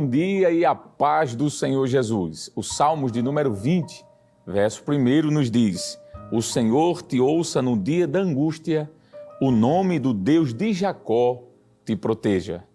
bom dia e a paz do Senhor Jesus. O Salmos de número 20, verso 1 nos diz: O Senhor te ouça no dia da angústia, o nome do Deus de Jacó te proteja.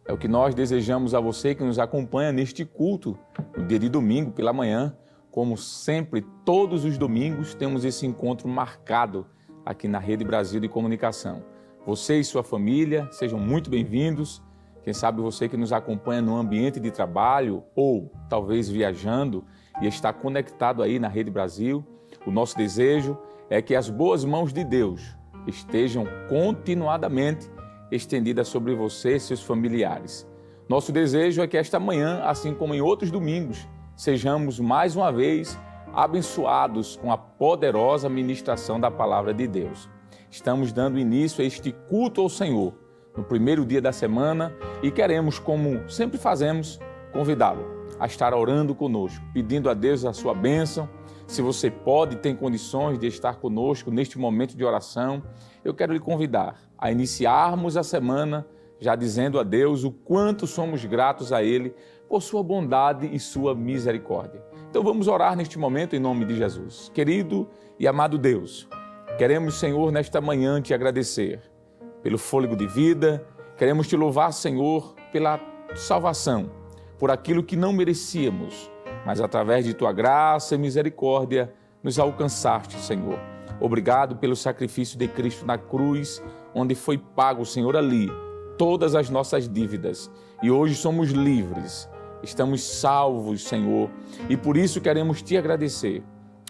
É o que nós desejamos a você que nos acompanha neste culto, no dia de domingo, pela manhã. Como sempre, todos os domingos temos esse encontro marcado aqui na Rede Brasil de Comunicação. Você e sua família, sejam muito bem-vindos. Quem sabe você que nos acompanha no ambiente de trabalho ou talvez viajando e está conectado aí na Rede Brasil, o nosso desejo é que as boas mãos de Deus estejam continuadamente estendidas sobre você e seus familiares. Nosso desejo é que esta manhã, assim como em outros domingos, sejamos mais uma vez abençoados com a poderosa ministração da Palavra de Deus. Estamos dando início a este culto ao Senhor no primeiro dia da semana e queremos, como sempre fazemos, convidá-lo a estar orando conosco, pedindo a Deus a sua bênção. Se você pode, tem condições de estar conosco neste momento de oração, eu quero lhe convidar a iniciarmos a semana já dizendo a Deus o quanto somos gratos a Ele por sua bondade e sua misericórdia. Então vamos orar neste momento em nome de Jesus. Querido e amado Deus, queremos, Senhor, nesta manhã te agradecer pelo fôlego de vida, queremos te louvar, Senhor, pela salvação, por aquilo que não merecíamos, mas através de tua graça e misericórdia nos alcançaste, Senhor. Obrigado pelo sacrifício de Cristo na cruz, onde foi pago, Senhor, ali todas as nossas dívidas e hoje somos livres, estamos salvos, Senhor, e por isso queremos te agradecer.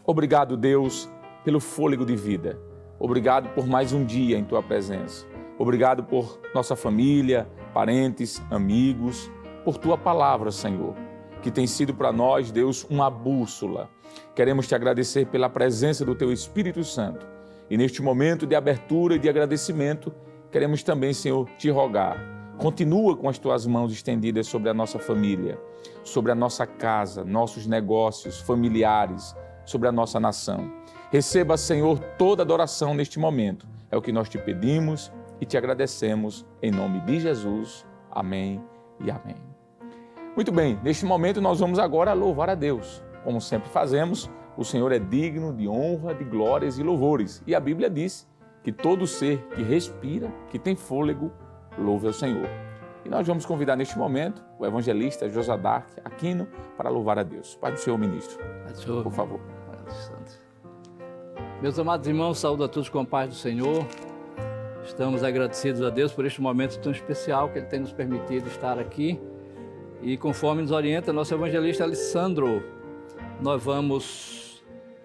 Obrigado, Deus, pelo fôlego de vida. Obrigado por mais um dia em tua presença. Obrigado por nossa família, parentes, amigos, por tua palavra, Senhor, que tem sido para nós, Deus, uma bússola. Queremos te agradecer pela presença do teu Espírito Santo. E neste momento de abertura e de agradecimento, queremos também, Senhor, te rogar. Continua com as tuas mãos estendidas sobre a nossa família, sobre a nossa casa, nossos negócios, familiares, sobre a nossa nação. Receba, Senhor, toda adoração neste momento. É o que nós te pedimos e te agradecemos em nome de Jesus. Amém e amém. Muito bem, neste momento nós vamos agora louvar a Deus. Como sempre fazemos, o Senhor é digno de honra, de glórias e louvores. E a Bíblia diz que todo ser que respira, que tem fôlego, louve ao Senhor. E nós vamos convidar neste momento o evangelista Josadark Aquino para louvar a Deus. Pai do Senhor, ministro, por favor. Meus amados irmãos, saúdo a todos com a paz do Senhor. Estamos agradecidos a Deus por este momento tão especial que Ele tem nos permitido estar aqui. E conforme nos orienta nosso evangelista Alessandro, nós vamos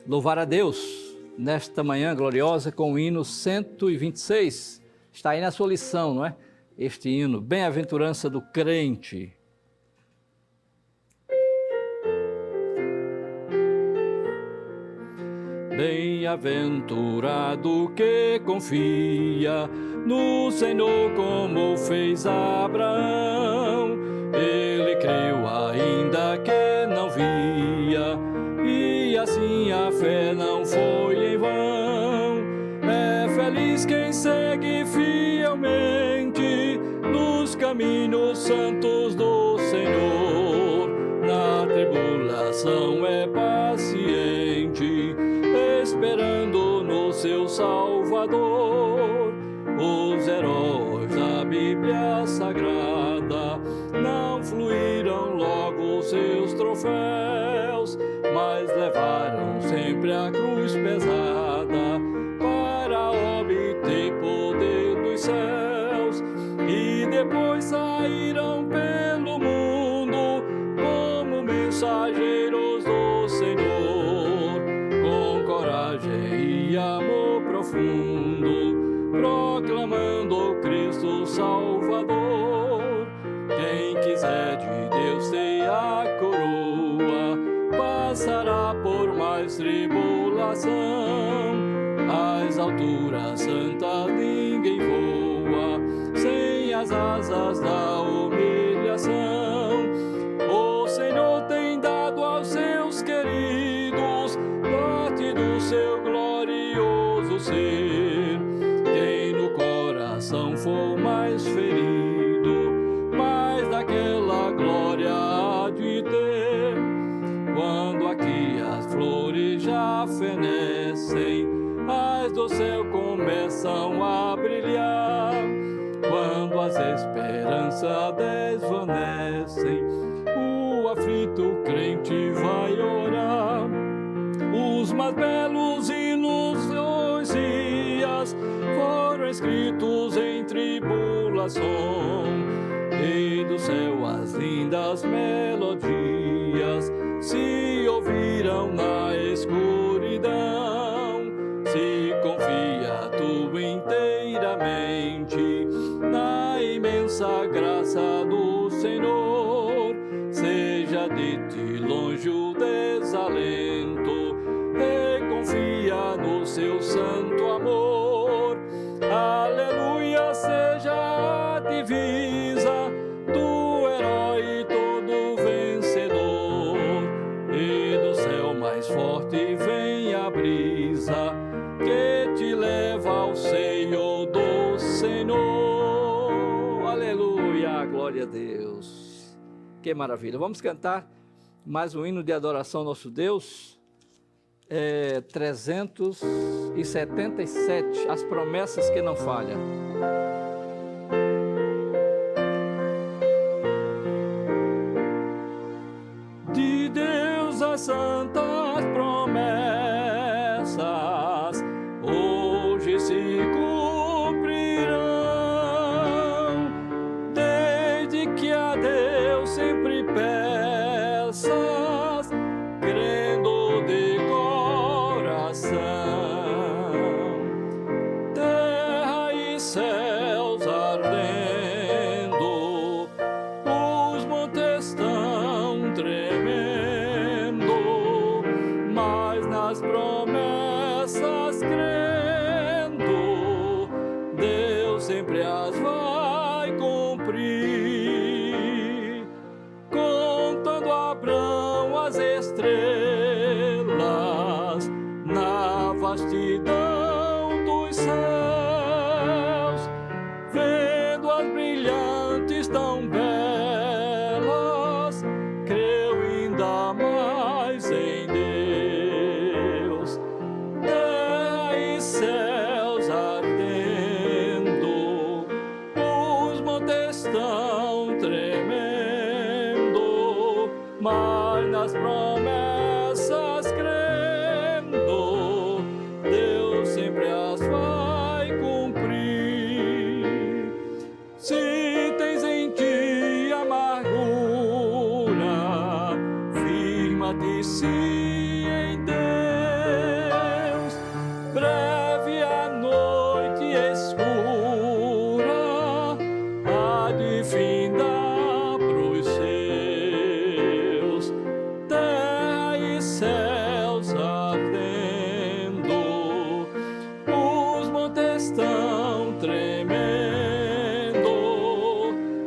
louvar a Deus nesta manhã gloriosa com o hino 126. Está aí na sua lição, não é? Este hino, Bem-aventurança do crente. Bem-aventurado que confia no Senhor como fez Abraão. Ele creu ainda que não via, e assim a fé não foi em vão. É feliz quem segue fielmente nos caminhos santos do Senhor. Na tribulação é paciente, esperando no seu Salvador. Os heróis da Bíblia Sagrada não fluíram logo seus troféus, mas levaram sempre a cruz pesada para obter poder dos céus. E depois saíram pelo mundo como mensageiros do Senhor, com coragem e amor profundo, proclamando Cristo Salvador. Quem quiser de Deus ter a coroa, passará por mais tribulação. Às alturas santas ninguém voa, sem as asas da humilhação. O Senhor tem dado aos seus queridos parte do seu glorioso ser. Quem no coração for mais ferido, mais daquela glória fenecem, as do céu começam a brilhar. Quando as esperanças desvanecem, o aflito crente vai orar. Os mais belos hinos dos dias foram escritos em tribulação, e do céu as lindas melodias se ouviram na escuridão. Se confia tu inteiramente na imensa graça do Senhor, seja de ti longe o desalento e confia no seu santo amor. Aleluia, seja a divisa do herói todo vencedor, e do céu mais forte vem a brisa que te leva ao seio do Senhor. Aleluia, glória a Deus. Que maravilha. Vamos cantar mais um hino de adoração ao nosso Deus. 377, as promessas que não falham. De Deus as santas promessas hoje se cumprirão, desde que a Deus sempre peças, crendo de coração. Terra e céus ardendo, os montes estão tremendo, mas nas promessas crendo, Deus sempre as vai cumprir. Contando Abrão as estrelas na vastidão dos céus, vendo as brilhantes tão belas, creu ainda mais em Deus. Terra e céus ardendo, os montes estão tremendo, mas nas promessas crendo, Deus sempre as vai cumprir. Se tens em ti amargura, firma-te sim em Deus. Breve a noite escura há de findar pros seus. Terra e céus ardendo, os montes estão tremendo,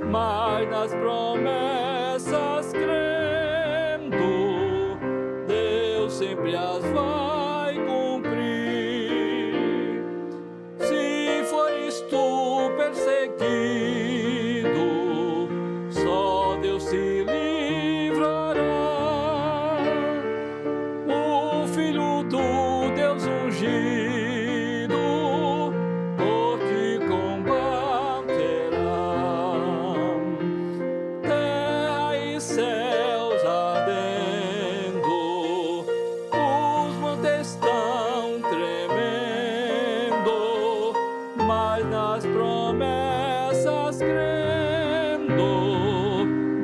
mas nas promessas crendo, Deus sempre as vai cumprir. Se fores tu perseguido, só Deus te livrará. O Filho do Deus ungido por ti combaterá. Terra e céus ardendo, os montes estão tremendo, mas nas promessas crendo,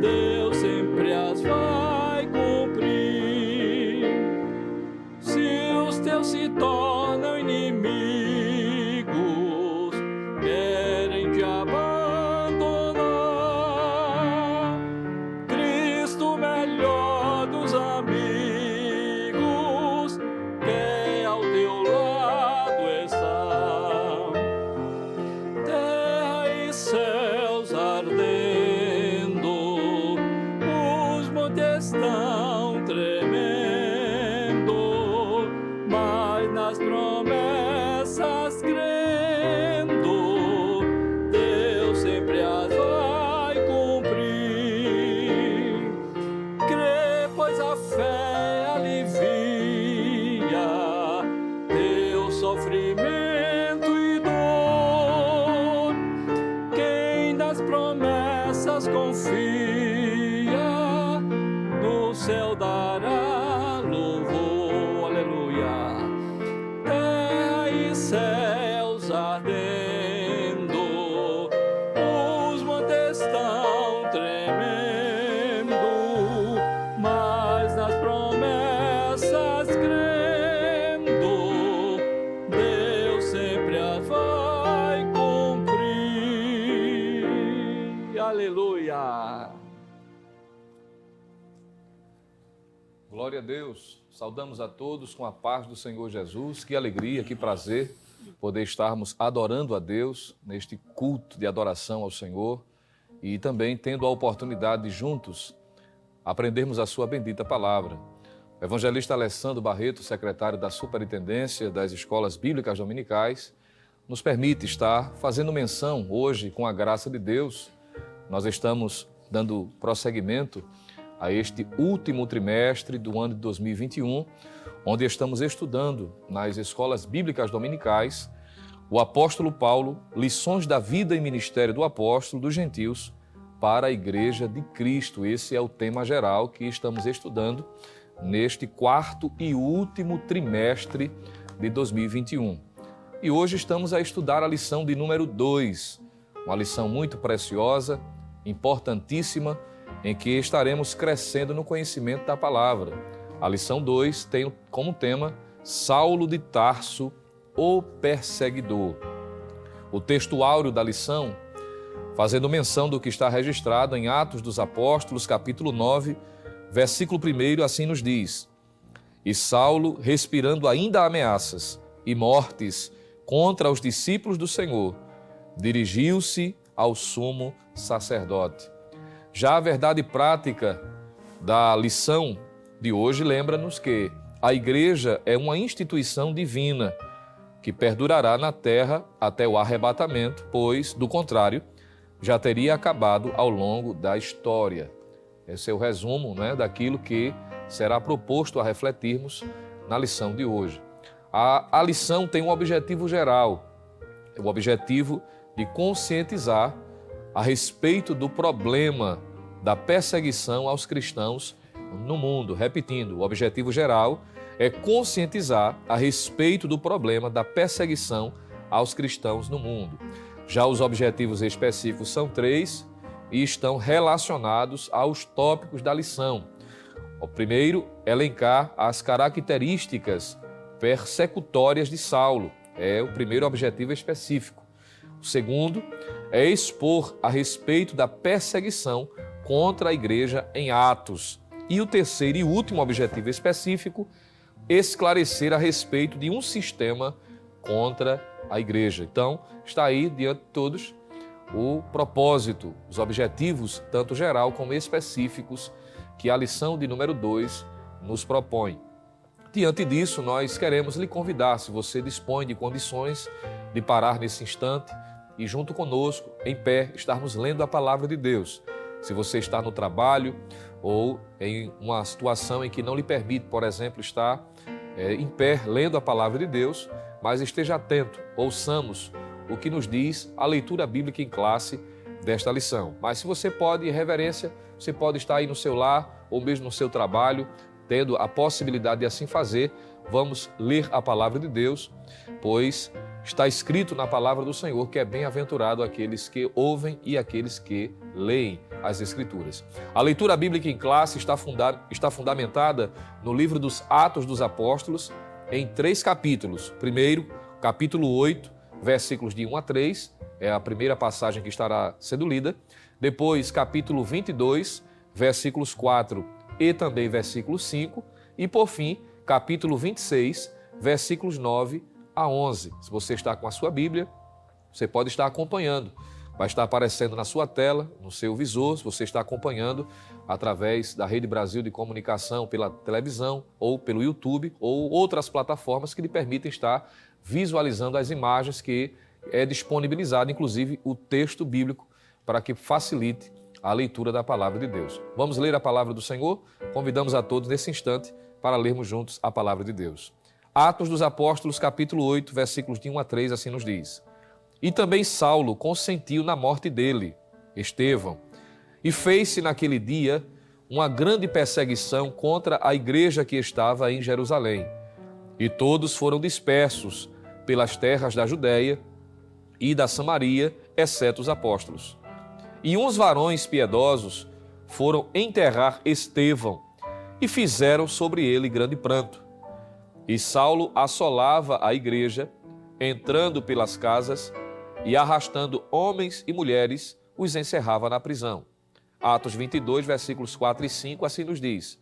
Deus sempre as vai cumprir. Se os teus se tornam inimigos, querem te abandonar, Cristo melhor dos amigos, que ao teu lado está. Terra e céus ardendo, os montes estão tremendo, mas nas Glória a Deus. Saudamos a todos com a paz do Senhor Jesus. Que alegria, que prazer poder estarmos adorando a Deus neste culto de adoração ao Senhor e também tendo a oportunidade de juntos aprendermos a sua bendita palavra. O evangelista Alessandro Barreto, secretário da Superintendência das Escolas Bíblicas Dominicais, nos permite estar fazendo menção hoje, com a graça de Deus. Nós estamos dando prosseguimento a este último trimestre do ano de 2021, onde estamos estudando nas escolas bíblicas dominicais o apóstolo Paulo, lições da vida e ministério do apóstolo dos gentios para a Igreja de Cristo. Esse é o tema geral que estamos estudando neste quarto e último trimestre de 2021. E hoje estamos a estudar a lição de número 2, uma lição muito preciosa, importantíssima, em que estaremos crescendo no conhecimento da palavra. A lição 2 tem como tema Saulo de Tarso, o perseguidor. O texto áureo da lição, fazendo menção do que está registrado em Atos dos Apóstolos, capítulo 9, versículo 1, assim nos diz: E Saulo, respirando ainda ameaças e mortes contra os discípulos do Senhor, dirigiu-se ao sumo sacerdote. Já a verdade prática da lição de hoje lembra-nos que a igreja é uma instituição divina que perdurará na terra até o arrebatamento, pois, do contrário, já teria acabado ao longo da história. Esse é o resumo, daquilo que será proposto a refletirmos na lição de hoje. A lição tem um objetivo geral, o objetivo de conscientizar a respeito do problema da perseguição aos cristãos no mundo. Repetindo, o objetivo geral é conscientizar a respeito do problema da perseguição aos cristãos no mundo. Já os objetivos específicos são 3 e estão relacionados aos tópicos da lição. O primeiro, elencar as características persecutórias de Saulo. É o primeiro objetivo específico. O segundo é expor a respeito da perseguição contra a igreja em Atos. E o terceiro e último objetivo específico, esclarecer a respeito de um sistema contra a igreja. Então, está aí diante de todos o propósito, os objetivos, tanto geral como específicos, que a lição de número 2 nos propõe. Diante disso, nós queremos lhe convidar, se você dispõe de condições de parar nesse instante e junto conosco, em pé, estarmos lendo a palavra de Deus. Se você está no trabalho ou em uma situação em que não lhe permite, por exemplo, estar em pé lendo a palavra de Deus, mas esteja atento, ouçamos o que nos diz a leitura bíblica em classe desta lição. Mas se você pode, em reverência, você pode estar aí no seu lar ou mesmo no seu trabalho, tendo a possibilidade de assim fazer, vamos ler a palavra de Deus, pois está escrito na palavra do Senhor que é bem-aventurado aqueles que ouvem e aqueles que leem as Escrituras. A leitura bíblica em classe está fundamentada no livro dos Atos dos Apóstolos, em 3 capítulos. Primeiro, capítulo 8, versículos de 1 a 3, é a primeira passagem que estará sendo lida. Depois, capítulo 22, versículos 4 e também versículo 5. E, por fim, capítulo 26, versículos 9 a 11. Se você está com a sua Bíblia, você pode estar acompanhando. Vai estar aparecendo na sua tela, no seu visor, se você está acompanhando através da Rede Brasil de Comunicação, pela televisão ou pelo YouTube ou outras plataformas que lhe permitem estar visualizando as imagens que é disponibilizado, inclusive o texto bíblico, para que facilite a leitura da palavra de Deus. Vamos ler a palavra do Senhor? Convidamos a todos nesse instante para lermos juntos a palavra de Deus. Atos dos Apóstolos, capítulo 8, versículos de 1 a 3, assim nos diz: E também Saulo consentiu na morte dele, Estevão, e fez-se naquele dia uma grande perseguição contra a igreja que estava em Jerusalém. E todos foram dispersos pelas terras da Judéia e da Samaria, exceto os apóstolos. E uns varões piedosos foram enterrar Estevão e fizeram sobre ele grande pranto. E Saulo assolava a igreja, entrando pelas casas e arrastando homens e mulheres, os encerrava na prisão. Atos 22, versículos 4 e 5, assim nos diz: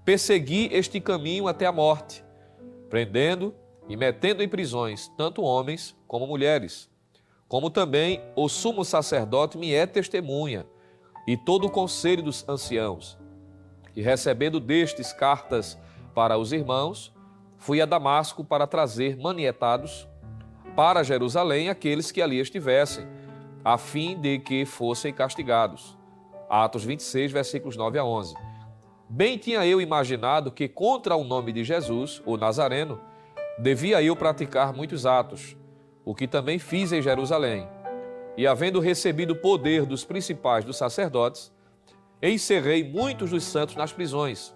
persegui este caminho até a morte, prendendo e metendo em prisões tanto homens como mulheres, como também o sumo sacerdote me é testemunha, e todo o conselho dos anciãos. E recebendo destes cartas para os irmãos, fui a Damasco para trazer manietados para Jerusalém aqueles que ali estivessem, a fim de que fossem castigados. Atos 26, versículos 9 a 11. Bem tinha eu imaginado que contra o nome de Jesus, o Nazareno, devia eu praticar muitos atos, o que também fiz em Jerusalém. E havendo recebido o poder dos principais dos sacerdotes, encerrei muitos dos santos nas prisões,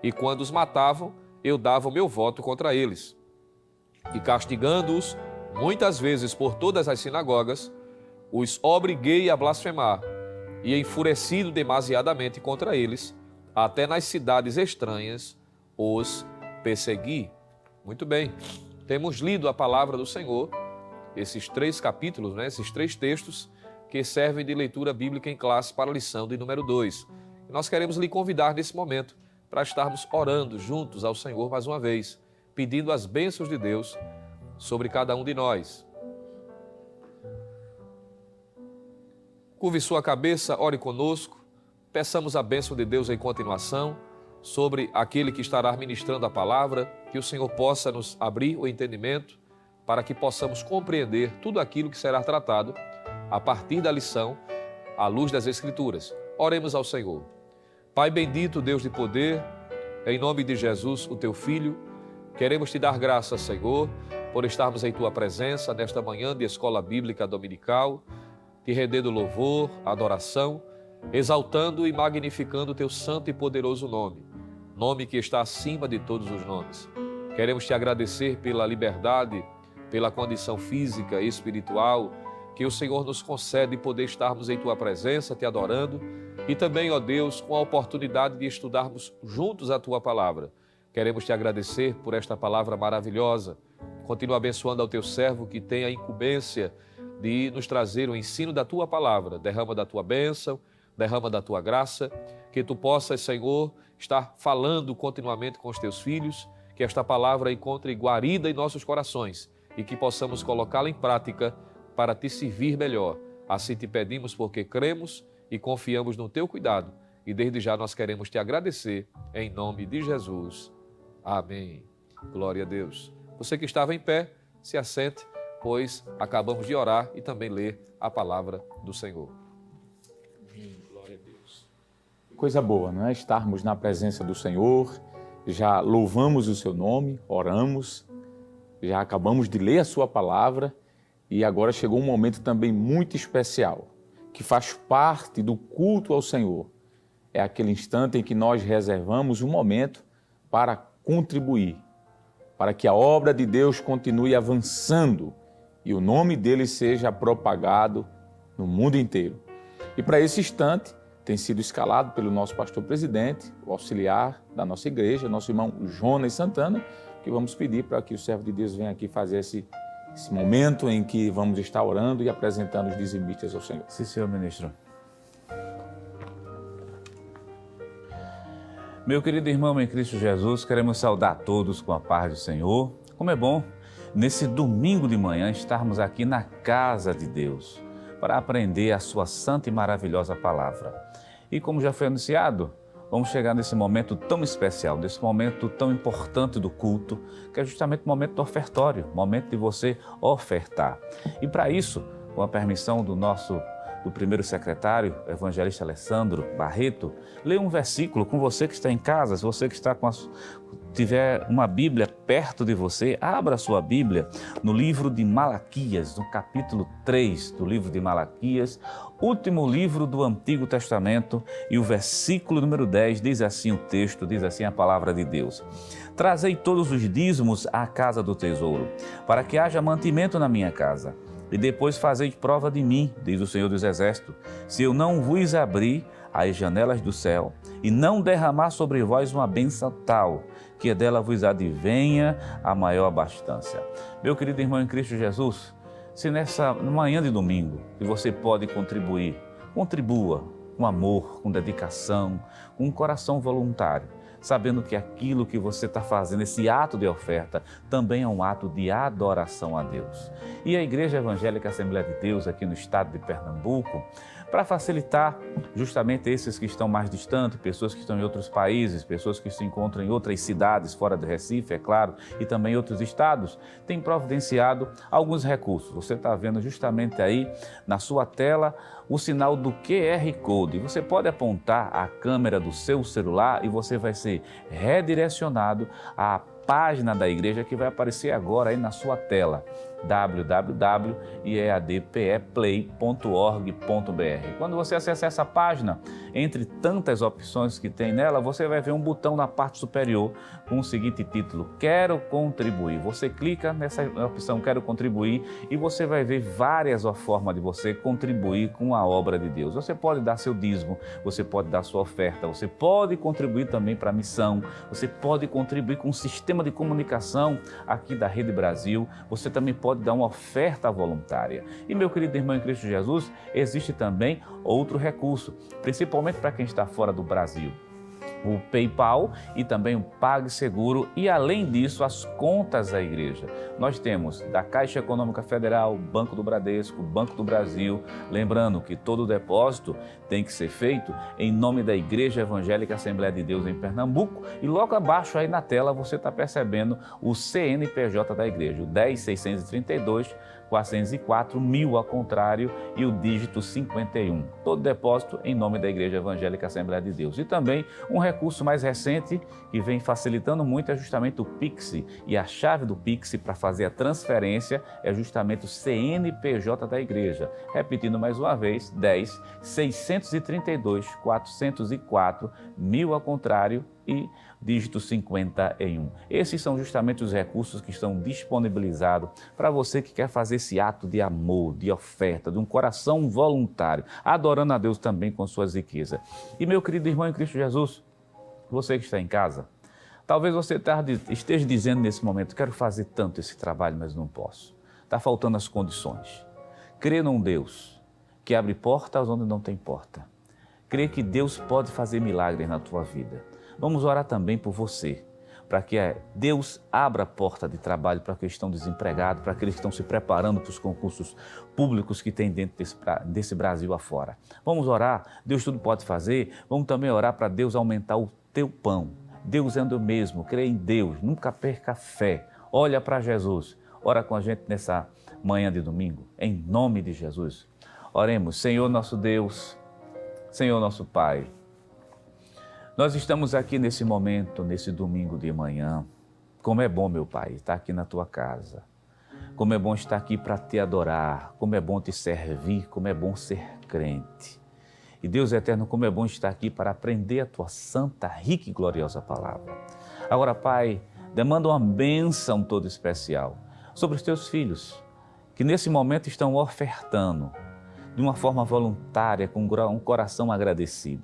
e quando os matavam, eu dava o meu voto contra eles. E castigando-os muitas vezes por todas as sinagogas, os obriguei a blasfemar, e enfurecido demasiadamente contra eles, até nas cidades estranhas os persegui. Muito bem, temos lido a palavra do Senhor, esses 3 capítulos, esses 3 textos que servem de leitura bíblica em classe para a lição de número 2. E nós queremos lhe convidar nesse momento para estarmos orando juntos ao Senhor mais uma vez, pedindo as bênçãos de Deus sobre cada um de nós. Curve sua cabeça, ore conosco, peçamos a bênção de Deus em continuação sobre aquele que estará ministrando a palavra, que o Senhor possa nos abrir o entendimento para que possamos compreender tudo aquilo que será tratado a partir da lição, à luz das Escrituras. Oremos ao Senhor. Pai bendito, Deus de poder, em nome de Jesus, o Teu Filho, queremos Te dar graças, Senhor, por estarmos em Tua presença nesta manhã de Escola Bíblica Dominical, Te rendendo louvor, adoração, exaltando e magnificando o Teu santo e poderoso nome, nome que está acima de todos os nomes. Queremos Te agradecer pela liberdade, pela condição física e espiritual que o Senhor nos concede poder estarmos em Tua presença, Te adorando, e também, ó Deus, com a oportunidade de estudarmos juntos a Tua palavra. Queremos Te agradecer por esta palavra maravilhosa. Continua abençoando ao Teu servo que tem a incumbência de nos trazer o ensino da Tua palavra. Derrama da Tua bênção, derrama da Tua graça, que Tu possas, Senhor, estar falando continuamente com os Teus filhos, que esta palavra encontre guarida em nossos corações e que possamos colocá-la em prática para Te servir melhor. Assim Te pedimos porque cremos e confiamos no Teu cuidado e desde já nós queremos Te agradecer em nome de Jesus. Amém. Glória a Deus. Você que estava em pé, se assente, pois acabamos de orar e também ler a palavra do Senhor. Glória a Deus. Coisa boa, não é? Estarmos na presença do Senhor, já louvamos o Seu nome, oramos, já acabamos de ler a Sua palavra e agora chegou um momento também muito especial, que faz parte do culto ao Senhor. É aquele instante em que nós reservamos um momento para contribuir, para que a obra de Deus continue avançando e o nome dele seja propagado no mundo inteiro. E para esse instante tem sido escalado pelo nosso pastor presidente, o auxiliar da nossa igreja, nosso irmão Jonas Santana, que vamos pedir para que o servo de Deus venha aqui fazer esse momento em que vamos estar orando e apresentando os dizimistas ao Senhor. Sim, senhor ministro. Meu querido irmão em Cristo Jesus, queremos saudar a todos com a paz do Senhor. Como é bom, nesse domingo de manhã, estarmos aqui na casa de Deus para aprender a sua santa e maravilhosa palavra. E como já foi anunciado, vamos chegar nesse momento tão especial, nesse momento tão importante do culto, que é justamente o momento do ofertório, o momento de você ofertar. E para isso, com a permissão do primeiro secretário, evangelista Alessandro Barreto, leia um versículo com você que está em casa, se você que está tiver uma Bíblia perto de você, abra a sua Bíblia no livro de Malaquias, no capítulo 3 do livro de Malaquias, último livro do Antigo Testamento, e o versículo número 10 diz assim o texto, diz assim a palavra de Deus: Trazei todos os dízimos à casa do tesouro, para que haja mantimento na minha casa. E depois fazei prova de mim, diz o Senhor dos Exércitos, se eu não vos abrir as janelas do céu e não derramar sobre vós uma bênção tal, que dela vos advenha a maior abastança. Meu querido irmão em Cristo Jesus, se nessa manhã de domingo que você pode contribuir, contribua com amor, com dedicação, com um coração voluntário. sabendo que aquilo que você está fazendo, esse ato de oferta, também é um ato de adoração a Deus. E a Igreja Evangélica Assembleia de Deus, aqui no estado de Pernambuco, para facilitar justamente esses que estão mais distantes, pessoas que estão em outros países, pessoas que se encontram em outras cidades fora de Recife, é claro, e também em outros estados, tem providenciado alguns recursos. Você está vendo justamente aí na sua tela o sinal do QR Code. Você pode apontar a câmera do seu celular e você vai ser redirecionado à página da igreja que vai aparecer agora aí na sua tela, www.iadpeplay.org.br. Quando você acessar essa página, entre tantas opções que tem nela, você vai ver um botão na parte superior com o seguinte título: Quero contribuir. Você clica nessa opção Quero contribuir e você vai ver várias formas de você contribuir com a obra de Deus. Você pode dar seu dízimo, você pode dar sua oferta, você pode contribuir também para a missão, você pode contribuir com o sistema de comunicação aqui da Rede Brasil, você também pode dar uma oferta voluntária. E, meu querido irmão em Cristo Jesus, existe também outro recurso, principalmente para quem está fora do Brasil: o PayPal e também o PagSeguro, e além disso as contas da igreja. Nós temos da Caixa Econômica Federal, Banco do Bradesco, Banco do Brasil, lembrando que todo depósito tem que ser feito em nome da Igreja Evangélica Assembleia de Deus em Pernambuco, e logo abaixo aí na tela você está percebendo o CNPJ da igreja, o 10.632 404 1000 ao contrário e o dígito 51. Todo depósito em nome da Igreja Evangélica Assembleia de Deus. E também um recurso mais recente que vem facilitando muito é justamente o Pix. E a chave do Pix para fazer a transferência é justamente o CNPJ da igreja. Repetindo mais uma vez, 10.632 404 1000 ao contrário e dígito 51. Esses são justamente os recursos que estão disponibilizados para você que quer fazer esse ato de amor, de oferta, de um coração voluntário, adorando a Deus também com suas riquezas. E, meu querido irmão em Cristo Jesus, você que está em casa, talvez você esteja dizendo nesse momento: quero fazer tanto esse trabalho, mas não posso. Está faltando as condições. Crê num Deus que abre portas onde não tem porta. Crê que Deus pode fazer milagres na tua vida. Vamos orar também por você, para que Deus abra a porta de trabalho para aqueles que estão desempregados, para aqueles que estão se preparando para os concursos públicos que tem dentro desse Brasil afora. Vamos orar, Deus tudo pode fazer. Vamos também orar para Deus aumentar o teu pão. Deus é o mesmo, crê em Deus, nunca perca a fé. Olha para Jesus, ora com a gente nessa manhã de domingo, em nome de Jesus. Oremos. Senhor nosso Deus, Senhor nosso Pai, nós estamos aqui nesse momento, nesse domingo de manhã. Como é bom, meu Pai, estar aqui na Tua casa. Como é bom estar aqui para Te adorar. Como é bom Te servir. Como é bom ser crente. E Deus eterno, como é bom estar aqui para aprender a Tua santa, rica e gloriosa palavra. Agora, Pai, demanda uma bênção toda especial sobre os Teus filhos, que nesse momento estão ofertando de uma forma voluntária, com um coração agradecido.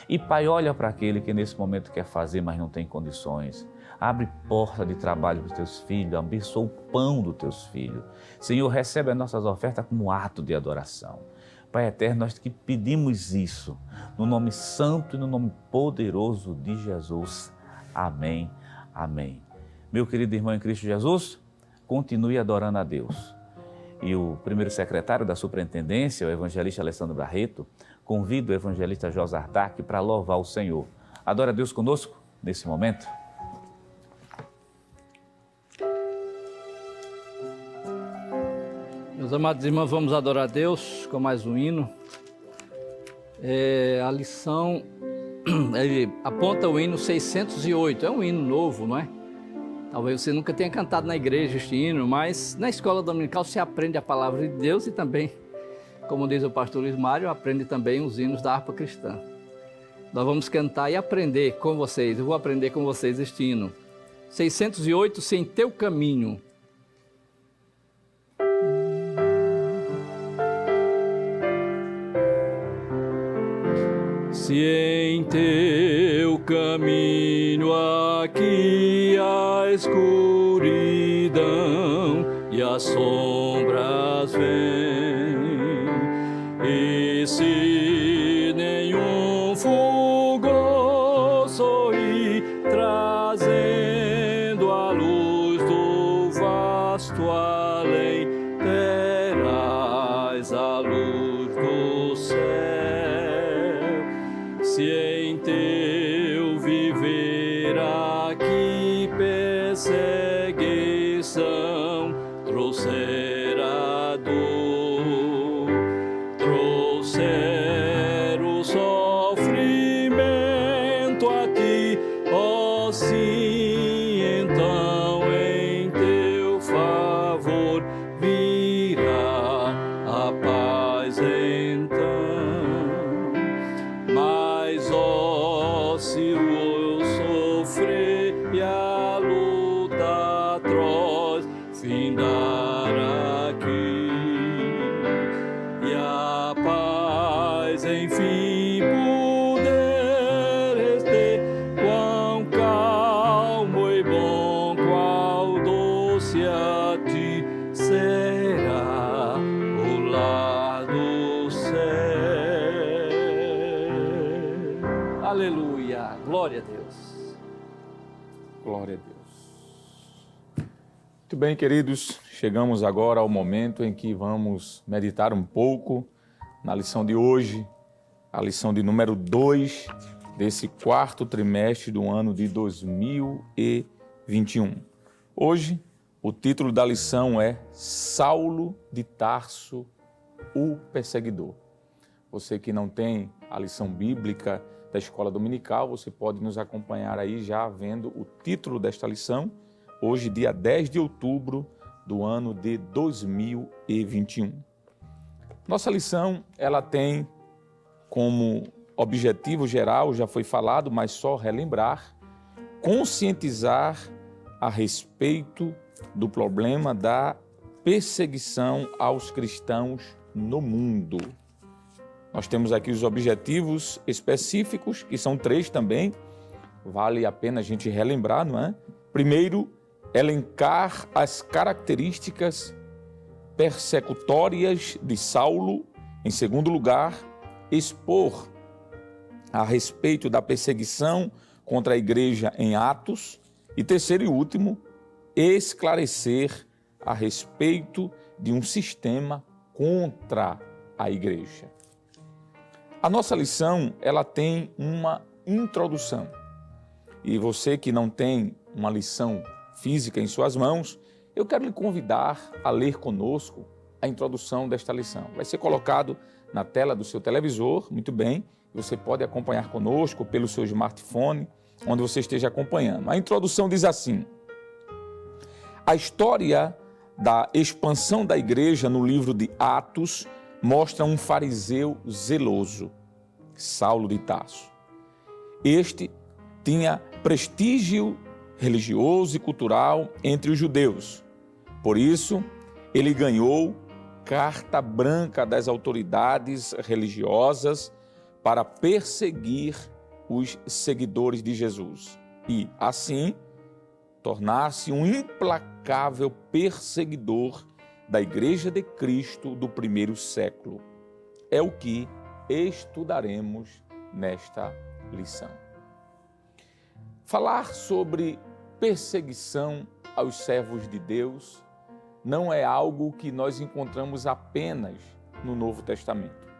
E, Pai, olha para aquele que nesse momento quer fazer, mas não tem condições. Abre porta de trabalho para os teus filhos, abençoa o pão dos teus filhos. Senhor, recebe as nossas ofertas como ato de adoração. Pai eterno, nós que pedimos isso, no nome santo e no nome poderoso de Jesus. Amém, amém. Meu querido irmão em Cristo Jesus, continue adorando a Deus. E o primeiro secretário da superintendência, o evangelista Alessandro Barreto, convida o evangelista José Artaque para louvar o Senhor. Adora a Deus conosco nesse momento. Meus amados irmãos, vamos adorar a Deus com mais um hino. A lição, ele aponta o hino 608, é um hino novo, não é? Talvez você nunca tenha cantado na igreja este hino, mas na escola dominical se aprende a palavra de Deus e também, como diz o pastor Luiz Mário, aprende também os hinos da harpa cristã. Nós vamos cantar e aprender com vocês, eu vou aprender com vocês este hino. 608, Sem Teu Caminho. Se em teu caminho aqui a escuridão e as sombras vêm, e se nenhum fulgor sorri vasto além, terás a luz do céu. Se em teu viver aqui perseguição trouxer a dor, trouxer o sofrimento a ti, ó sim, então em teu favor virá a paz então. Mas ó, se o sofrer e a luta atroz findar aqui, e a paz enfim poder ter, quão calmo e bom, qual doce a ti será o lar do céu. Aleluia, glória a Deus. Glória a Deus. Muito bem, queridos, chegamos agora ao momento em que vamos meditar um pouco na lição de hoje, a lição de número 2 desse quarto trimestre do ano de 2021. Hoje, o título da lição é Saulo de Tarso, o perseguidor. Você que não tem a lição bíblica da escola dominical, você pode nos acompanhar aí já vendo o título desta lição, hoje, dia 10 de outubro do ano de 2021. Nossa lição, ela tem como objetivo geral, já foi falado, mas só relembrar, conscientizar a respeito do problema da perseguição aos cristãos no mundo. Nós temos aqui os objetivos específicos, que são 3 também, vale a pena a gente relembrar, não é? Primeiro, elencar as características persecutórias de Saulo. Em segundo lugar, expor a respeito da perseguição contra a igreja em Atos. E terceiro e último, esclarecer a respeito de um sistema contra a igreja. A nossa lição, ela tem uma introdução. E você que não tem uma lição física em suas mãos, eu quero lhe convidar a ler conosco a introdução desta lição. Vai ser colocado na tela do seu televisor, muito bem, você pode acompanhar conosco pelo seu smartphone, onde você esteja acompanhando. A introdução diz assim: a história da expansão da igreja no livro de Atos mostra um fariseu zeloso, Saulo de Tarso. Este tinha prestígio religioso e cultural entre os judeus. Por isso, ele ganhou carta branca das autoridades religiosas para perseguir os seguidores de Jesus e, assim, tornar-se um implacável perseguidor da Igreja de Cristo do primeiro século. É o que estudaremos nesta lição. Falar sobre perseguição aos servos de Deus não é algo que nós encontramos apenas no Novo Testamento.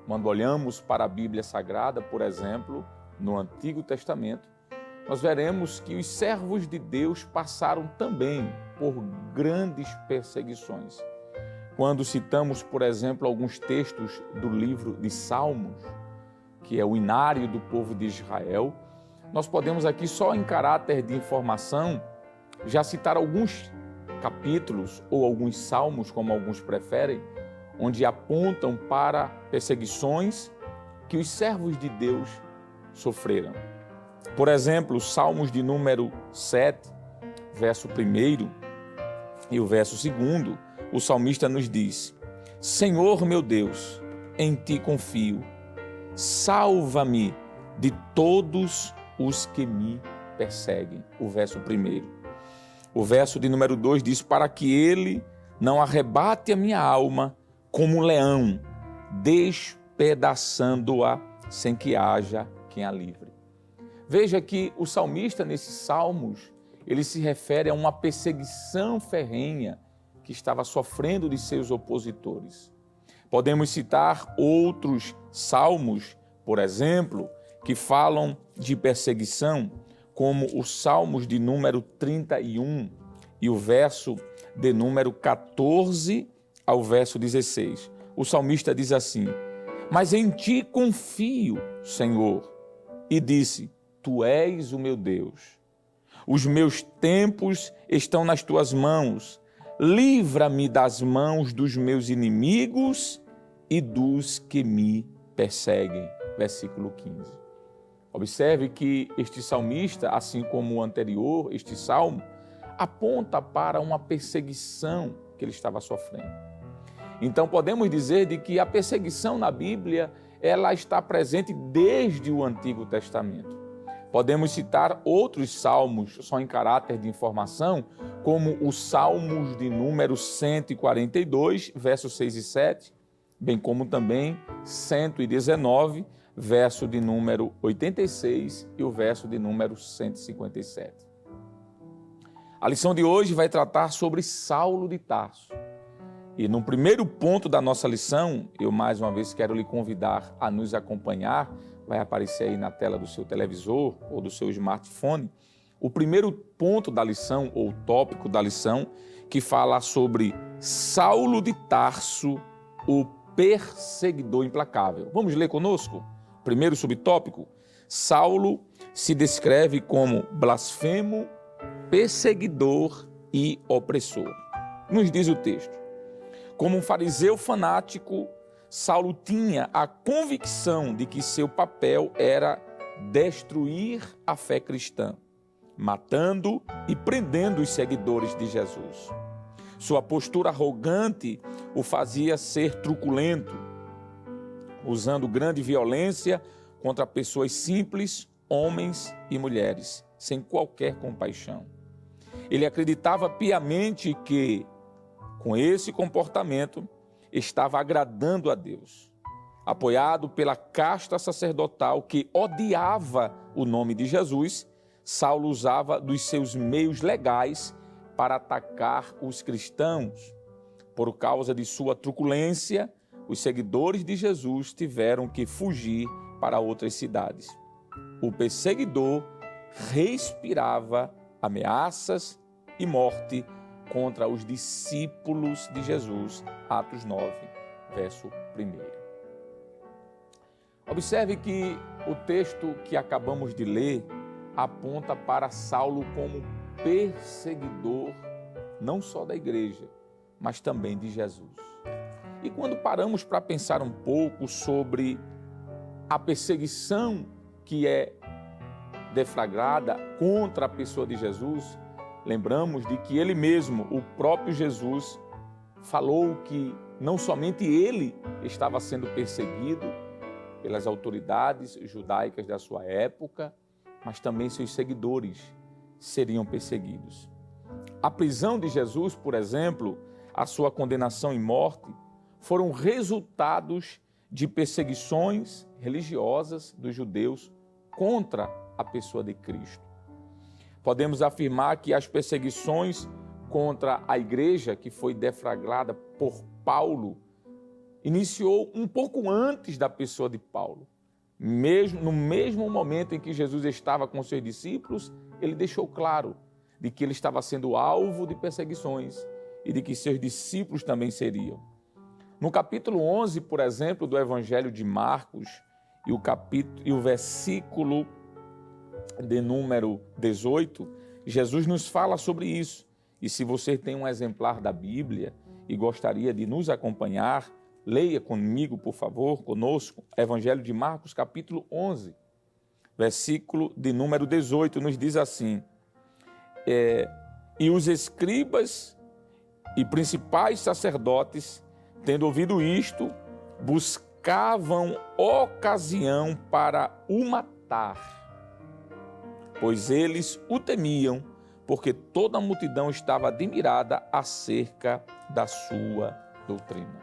Quando olhamos para a Bíblia Sagrada, por exemplo, no Antigo Testamento, nós veremos que os servos de Deus passaram também por grandes perseguições. Quando citamos, por exemplo, alguns textos do livro de Salmos, que é o inário do povo de Israel, nós podemos aqui só em caráter de informação já citar alguns capítulos ou alguns salmos, como alguns preferem, onde apontam para perseguições que os servos de Deus sofreram. Por exemplo, Salmos de número 7, verso 1 e o verso 2, o salmista nos diz: Senhor meu Deus, em ti confio, salva-me de todos os que me perseguem. O verso 1. O verso de número 2 diz: para que ele não arrebate a minha alma como um leão, despedaçando-a sem que haja quem a livre. Veja que o salmista, nesses salmos, ele se refere a uma perseguição ferrenha que estava sofrendo de seus opositores. Podemos citar outros salmos, por exemplo, que falam de perseguição, como os salmos de número 31 e o verso de número 14 ao verso 16. O salmista diz assim: mas em ti confio, Senhor, e disse, tu és o meu Deus. Os meus tempos estão nas tuas mãos. Livra-me das mãos dos meus inimigos e dos que me perseguem. Versículo 15. Observe que este salmista, assim como o anterior, este salmo, aponta para uma perseguição que ele estava sofrendo. Então podemos dizer de que a perseguição na Bíblia, ela está presente desde o Antigo Testamento. Podemos citar outros salmos, só em caráter de informação, como os salmos de número 142, versos 6 e 7, bem como também 119, verso de número 86 e o verso de número 157. A lição de hoje vai tratar sobre Saulo de Tarso. E no primeiro ponto da nossa lição, eu mais uma vez quero lhe convidar a nos acompanhar, vai aparecer aí na tela do seu televisor ou do seu smartphone, o primeiro ponto da lição, ou tópico da lição, que fala sobre Saulo de Tarso, o perseguidor implacável. Vamos ler conosco? Primeiro subtópico, Saulo se descreve como blasfemo, perseguidor e opressor. Nos diz o texto: como um fariseu fanático, Saulo tinha a convicção de que seu papel era destruir a fé cristã, matando e prendendo os seguidores de Jesus. Sua postura arrogante o fazia ser truculento, usando grande violência contra pessoas simples, homens e mulheres, sem qualquer compaixão. Ele acreditava piamente que, com esse comportamento, estava agradando a Deus. Apoiado pela casta sacerdotal que odiava o nome de Jesus, Saulo usava dos seus meios legais para atacar os cristãos. Por causa de sua truculência, os seguidores de Jesus tiveram que fugir para outras cidades. O perseguidor respirava ameaças e morte contra os discípulos de Jesus. Atos 9, verso 1. Observe que o texto que acabamos de ler aponta para Saulo como perseguidor, não só da igreja, mas também de Jesus. E quando paramos para pensar um pouco sobre a perseguição que é deflagrada contra a pessoa de Jesus, lembramos de que ele mesmo, o próprio Jesus, falou que não somente ele estava sendo perseguido pelas autoridades judaicas da sua época, mas também seus seguidores seriam perseguidos. A prisão de Jesus, por exemplo, a sua condenação em morte, foram resultados de perseguições religiosas dos judeus contra a pessoa de Cristo. Podemos afirmar que as perseguições contra a igreja, que foi deflagrada por Paulo, iniciou um pouco antes da pessoa de Paulo. No mesmo momento em que Jesus estava com seus discípulos, ele deixou claro de que ele estava sendo alvo de perseguições e de que seus discípulos também seriam. No capítulo 11, por exemplo, do Evangelho de Marcos, e o versículo de número 18, Jesus nos fala sobre isso. E se você tem um exemplar da Bíblia e gostaria de nos acompanhar, leia comigo, por favor, conosco, Evangelho de Marcos, capítulo 11, versículo de número 18, nos diz assim: e os escribas e principais sacerdotes, tendo ouvido isto, buscavam ocasião para o matar, pois eles o temiam, porque toda a multidão estava admirada acerca da sua doutrina.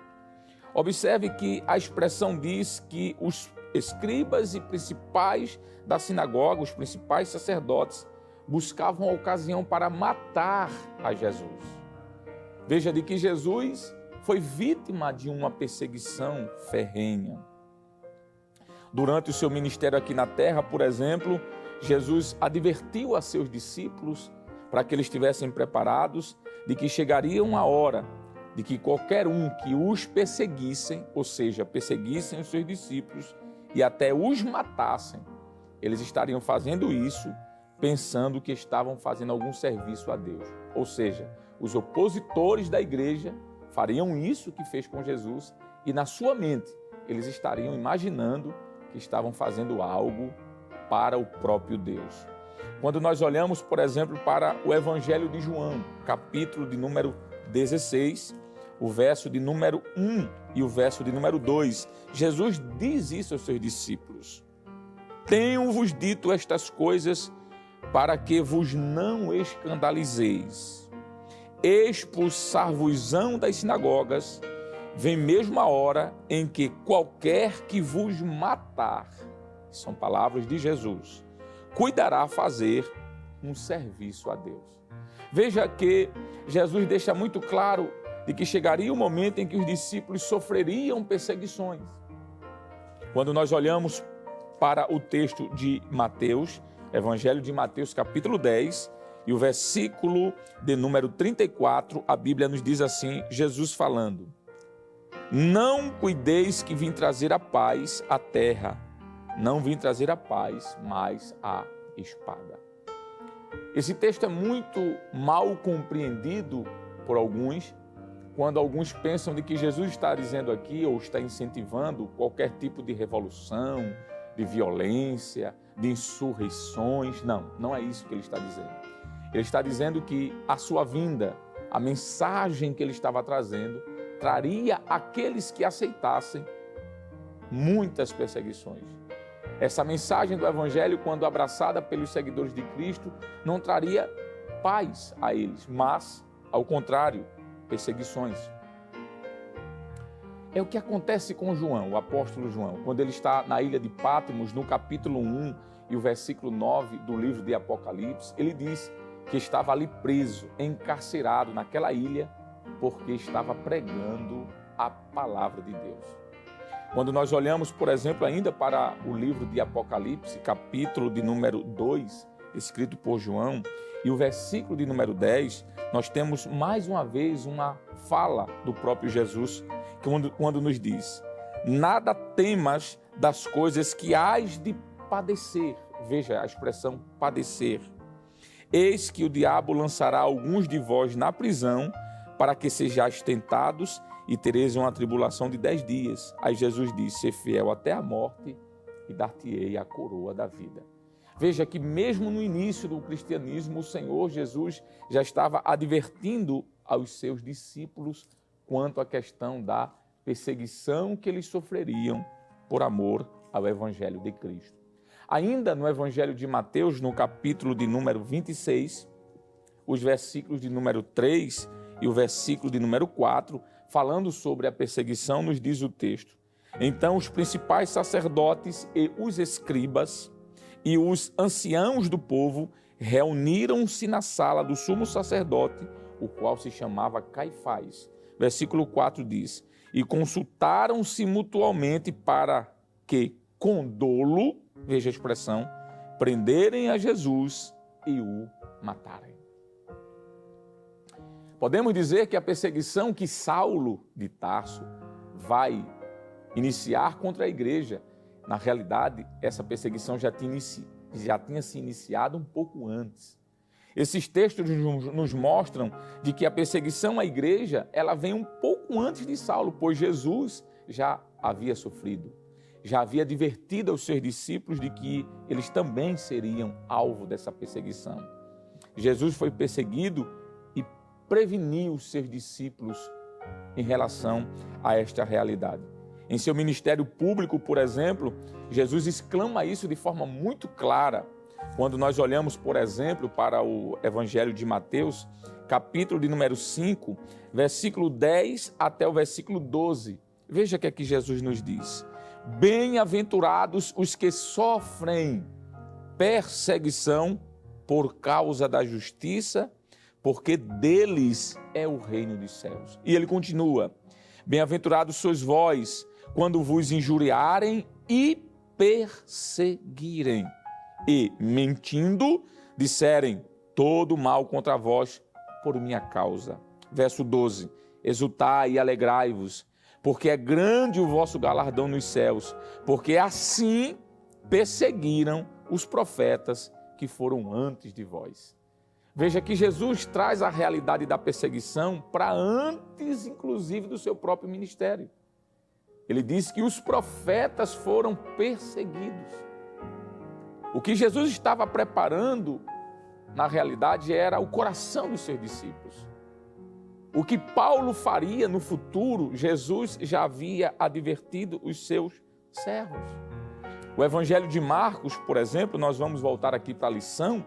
Observe que a expressão diz que os escribas e principais da sinagoga, os principais sacerdotes, buscavam a ocasião para matar a Jesus. Veja de que Jesus foi vítima de uma perseguição ferrenha. Durante o seu ministério aqui na terra, por exemplo, Jesus advertiu a seus discípulos para que eles estivessem preparados de que chegaria uma hora de que qualquer um que os perseguissem, ou seja, perseguissem os seus discípulos e até os matassem, eles estariam fazendo isso pensando que estavam fazendo algum serviço a Deus. Ou seja, os opositores da igreja fariam isso que fez com Jesus e na sua mente eles estariam imaginando que estavam fazendo algo para o próprio Deus. Quando nós olhamos, por exemplo, para o Evangelho de João, capítulo de número 16, o verso de número 1 e o verso de número 2, Jesus diz isso aos seus discípulos. Tenho-vos dito estas coisas para que vos não escandalizeis. Expulsar-vos-ão das sinagogas, vem mesmo a hora em que qualquer que vos matar, são palavras de Jesus, cuidará fazer um serviço a Deus. Veja que Jesus deixa muito claro de que chegaria o momento em que os discípulos sofreriam perseguições. Quando nós olhamos para o texto de Mateus, Evangelho de Mateus, capítulo 10, e o versículo de número 34, a Bíblia nos diz assim, Jesus falando: não cuideis que vim trazer a paz à terra, não vim trazer a paz, mas a espada. Esse texto é muito mal compreendido por alguns, quando alguns pensam de que Jesus está dizendo aqui, ou está incentivando qualquer tipo de revolução, de violência, de insurreições. Não, não é isso que ele está dizendo. Ele está dizendo que a sua vinda, a mensagem que ele estava trazendo, traria àqueles que aceitassem muitas perseguições. Essa mensagem do Evangelho, quando abraçada pelos seguidores de Cristo, não traria paz a eles, mas, ao contrário, perseguições. É o que acontece com João, o apóstolo João, quando ele está na ilha de Patmos, no capítulo 1 e o versículo 9 do livro de Apocalipse, ele diz que estava ali preso, encarcerado naquela ilha, porque estava pregando a palavra de Deus. Quando nós olhamos, por exemplo, ainda para o livro de Apocalipse, capítulo de número 2, escrito por João, e o versículo de número 10, nós temos mais uma vez uma fala do próprio Jesus, quando nos diz: nada temas das coisas que hás de padecer. Veja a expressão padecer. Eis que o diabo lançará alguns de vós na prisão, para que sejais tentados e tereis uma tribulação de 10 dias. Aí Jesus diz: ser fiel até a morte e dar-te-ei a coroa da vida. Veja que mesmo no início do cristianismo, o Senhor Jesus já estava advertindo aos seus discípulos quanto à questão da perseguição que eles sofreriam por amor ao Evangelho de Cristo. Ainda no Evangelho de Mateus, no capítulo de número 26, os versículos de número 3 e o versículo de número 4, falando sobre a perseguição, nos diz o texto: então os principais sacerdotes e os escribas e os anciãos do povo reuniram-se na sala do sumo sacerdote, o qual se chamava Caifás. Versículo 4 diz: e consultaram-se mutuamente para que, com dolo, veja a expressão, prenderem a Jesus e o matarem. Podemos dizer que a perseguição que Saulo de Tarso vai iniciar contra a igreja, na realidade, essa perseguição já tinha se iniciado um pouco antes. Esses textos nos mostram de que a perseguição à igreja, ela vem um pouco antes de Saulo, pois Jesus já havia sofrido, já havia advertido aos seus discípulos de que eles também seriam alvo dessa perseguição. Jesus foi perseguido e preveniu os seus discípulos em relação a esta realidade. Em seu ministério público, por exemplo, Jesus exclama isso de forma muito clara. Quando nós olhamos, por exemplo, para o Evangelho de Mateus, capítulo de número 5, versículo 10 até o versículo 12. Veja o que aqui Jesus nos diz: bem-aventurados os que sofrem perseguição por causa da justiça, porque deles é o reino dos céus. E ele continua: bem-aventurados sois vós, quando vos injuriarem e perseguirem, e, mentindo, disserem todo mal contra vós por minha causa. Verso 12: exultai e alegrai-vos, porque é grande o vosso galardão nos céus, porque assim perseguiram os profetas que foram antes de vós. Veja que Jesus traz a realidade da perseguição para antes, inclusive, do seu próprio ministério. Ele diz que os profetas foram perseguidos. O que Jesus estava preparando, na realidade, era o coração dos seus discípulos. O que Paulo faria no futuro, Jesus já havia advertido os seus servos. O Evangelho de Marcos, por exemplo, nós vamos voltar aqui para a lição,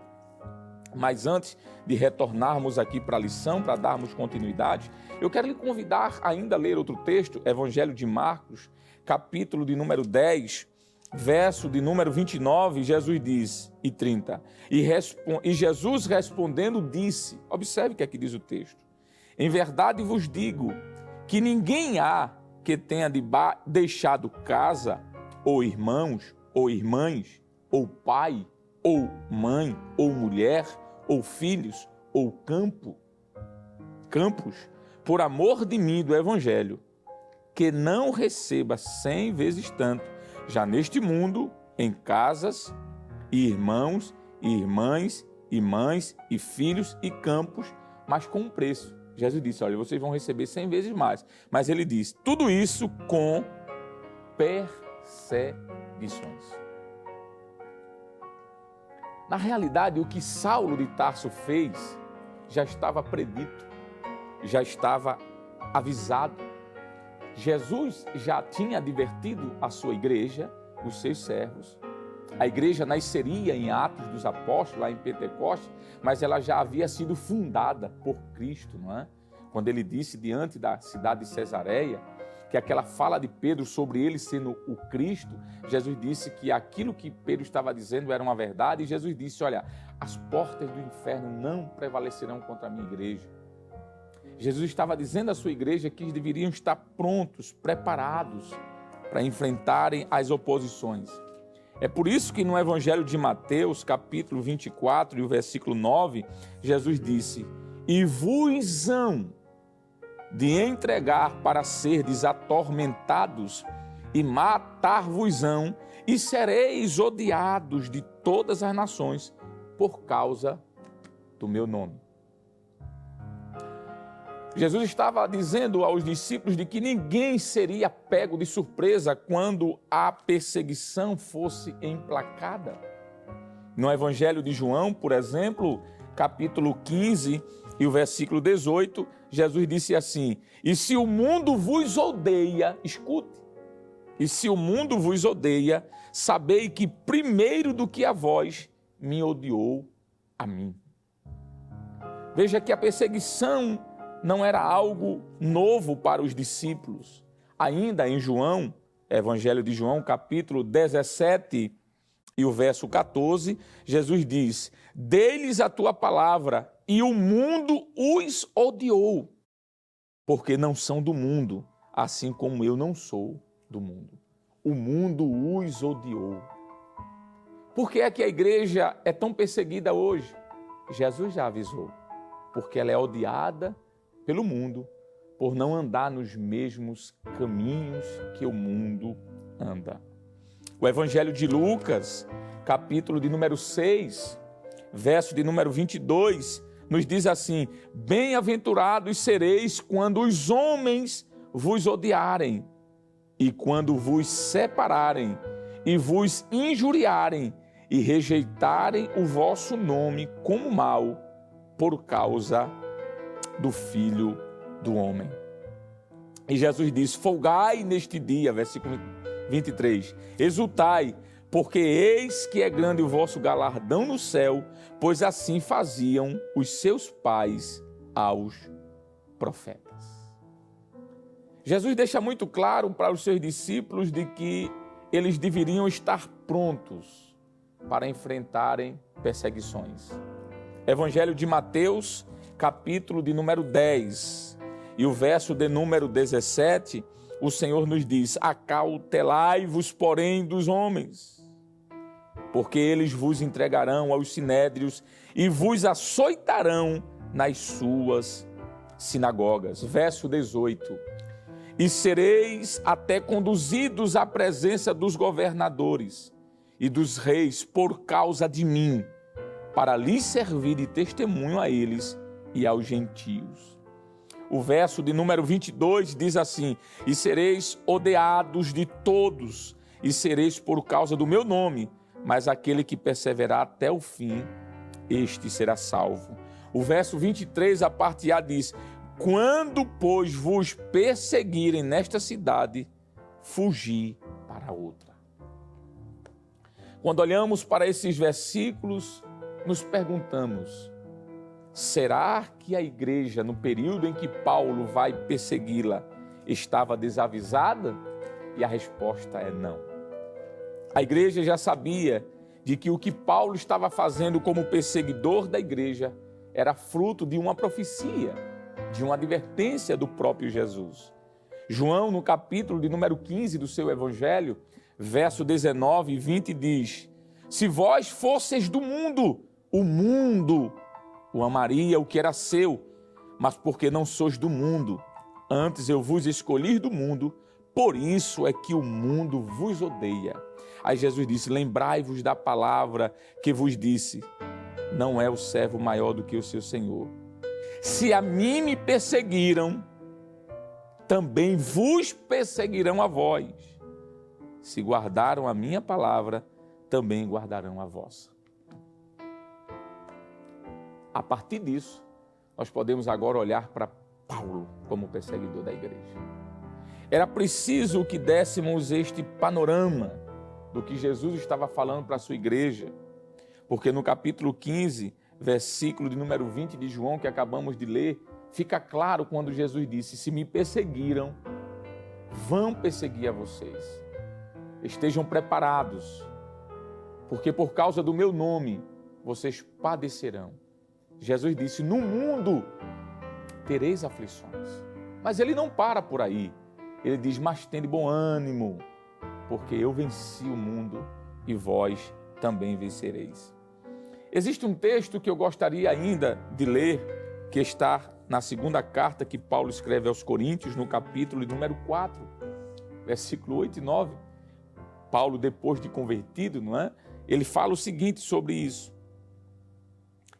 mas antes de retornarmos aqui para a lição, para darmos continuidade, eu quero lhe convidar ainda a ler outro texto, Evangelho de Marcos, capítulo de número 10, verso de número 29, Jesus diz, e 30, e Jesus respondendo disse, observe o que aqui diz o texto: em verdade vos digo que ninguém há que tenha deixado casa, ou irmãos, ou irmãs, ou pai, ou mãe, ou mulher, ou filhos, ou campos, por amor de mim do Evangelho, que não receba 100 vezes tanto, já neste mundo, em casas, e irmãos, e irmãs, e mães, e filhos, e campos, mas com um preço. Jesus disse, olha, vocês vão receber 100 vezes mais. Mas ele diz, tudo isso com perseguições. Na realidade, o que Saulo de Tarso fez já estava predito, já estava avisado. Jesus já tinha advertido a sua igreja, os seus servos. A igreja nasceria em Atos dos Apóstolos, lá em Pentecostes, mas ela já havia sido fundada por Cristo, não é? Quando ele disse diante da cidade de Cesareia, que aquela fala de Pedro sobre ele sendo o Cristo, Jesus disse que aquilo que Pedro estava dizendo era uma verdade, e Jesus disse, olha, as portas do inferno não prevalecerão contra a minha igreja. Jesus estava dizendo à sua igreja que eles deveriam estar prontos, preparados para enfrentarem as oposições. É por isso que no Evangelho de Mateus, capítulo 24 e o versículo 9, Jesus disse, e vos hão de entregar para serdes atormentados e matar-vos-ão, e sereis odiados de todas as nações por causa do meu nome. Jesus estava dizendo aos discípulos de que ninguém seria pego de surpresa quando a perseguição fosse emplacada. No Evangelho de João, por exemplo, capítulo 15 e o versículo 18, Jesus disse assim, e se o mundo vos odeia, escute, e se o mundo vos odeia, sabei que primeiro do que a vós, me odiou a mim. Veja que a perseguição não era algo novo para os discípulos. Ainda em João, Evangelho de João, capítulo 17 e o verso 14, Jesus diz, dê-lhes a tua palavra e o mundo os odiou, porque não são do mundo, assim como eu não sou do mundo. O mundo os odiou. Por que é que a igreja é tão perseguida hoje? Jesus já avisou, porque ela é odiada pelo mundo, por não andar nos mesmos caminhos que o mundo anda. O Evangelho de Lucas, capítulo de número 6, verso de número 22, nos diz assim, bem-aventurados sereis quando os homens vos odiarem, e quando vos separarem, e vos injuriarem, e rejeitarem o vosso nome como mal, por causa do Filho do Homem. E Jesus diz, folgai neste dia, versículo 23, exultai, porque eis que é grande o vosso galardão no céu, pois assim faziam os seus pais aos profetas. Jesus deixa muito claro para os seus discípulos de que eles deveriam estar prontos para enfrentarem perseguições. Evangelho de Mateus, capítulo de número 10, e o verso de número 17, o Senhor nos diz: acautelai-vos, porém, dos homens, porque eles vos entregarão aos sinédrios e vos açoitarão nas suas sinagogas. Verso 18: e sereis até conduzidos à presença dos governadores e dos reis por causa de mim, para lhes servir de testemunho a eles e aos gentios. O verso de número 22 diz assim: e sereis odiados de todos, e sereis por causa do meu nome, mas aquele que perseverar até o fim, este será salvo. O verso 23, a parte A, diz: quando, pois, vos perseguirem nesta cidade, fugi para outra. Quando olhamos para esses versículos, nos perguntamos: será que a igreja, no período em que Paulo vai persegui-la, estava desavisada? E a resposta é não. A igreja já sabia de que o que Paulo estava fazendo como perseguidor da igreja era fruto de uma profecia, de uma advertência do próprio Jesus. João, no capítulo de número 15 do seu evangelho, verso 19 e 20, diz: se vós fosseis do mundo, o mundo o amaria o que era seu, mas porque não sois do mundo, antes eu vos escolhi do mundo, por isso é que o mundo vos odeia. Aí Jesus disse: lembrai-vos da palavra que vos disse, não é o servo maior do que o seu senhor. Se a mim me perseguiram, também vos perseguirão a vós. Se guardaram a minha palavra, também guardarão a vossa. A partir disso, nós podemos agora olhar para Paulo como perseguidor da igreja. Era preciso que dessemos este panorama do que Jesus estava falando para a sua igreja, porque no capítulo 15, versículo de número 20 de João, que acabamos de ler, fica claro quando Jesus disse: se me perseguiram, vão perseguir a vocês. Estejam preparados, porque por causa do meu nome, vocês padecerão. Jesus disse: no mundo tereis aflições. Mas ele não para por aí. Ele diz: mas tende bom ânimo, porque eu venci o mundo e vós também vencereis. Existe um texto que eu gostaria ainda de ler, que está na segunda carta que Paulo escreve aos Coríntios, no capítulo número 4, versículo 8 e 9. Paulo, depois de convertido, não é? Ele fala o seguinte sobre isso.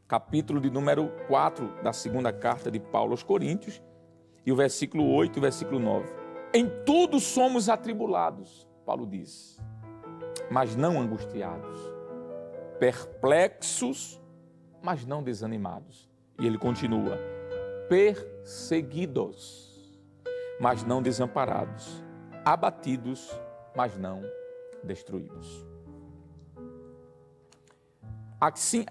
Capítulo de número 4 da segunda carta de Paulo aos Coríntios, e o versículo 8 e o versículo 9. Em tudo somos atribulados, Paulo diz, mas não angustiados, perplexos, mas não desanimados. E ele continua: perseguidos, mas não desamparados, abatidos, mas não destruídos. Assim,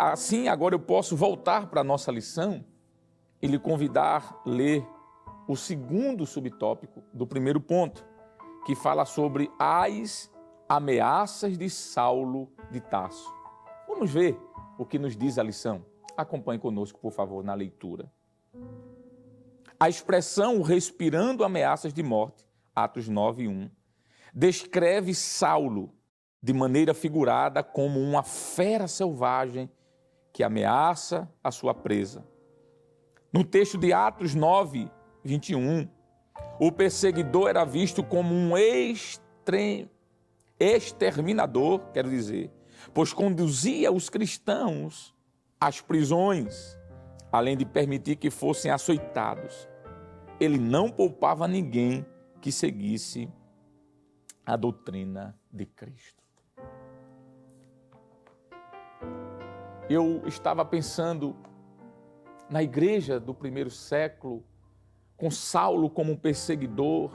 agora eu posso voltar para a nossa lição e lhe convidar a ler o segundo subtópico do primeiro ponto, que fala sobre as ameaças de Saulo de Tarso. Vamos ver o que nos diz a lição. Acompanhe conosco, por favor, na leitura. A expressão respirando ameaças de morte, Atos 9:1, descreve Saulo de maneira figurada como uma fera selvagem que ameaça a sua presa. No texto de Atos 9:21, o perseguidor era visto como um exterminador, quero dizer, pois conduzia os cristãos às prisões, além de permitir que fossem açoitados. Ele não poupava ninguém que seguisse a doutrina de Cristo. Eu estava pensando na igreja do primeiro século, com Saulo como um perseguidor,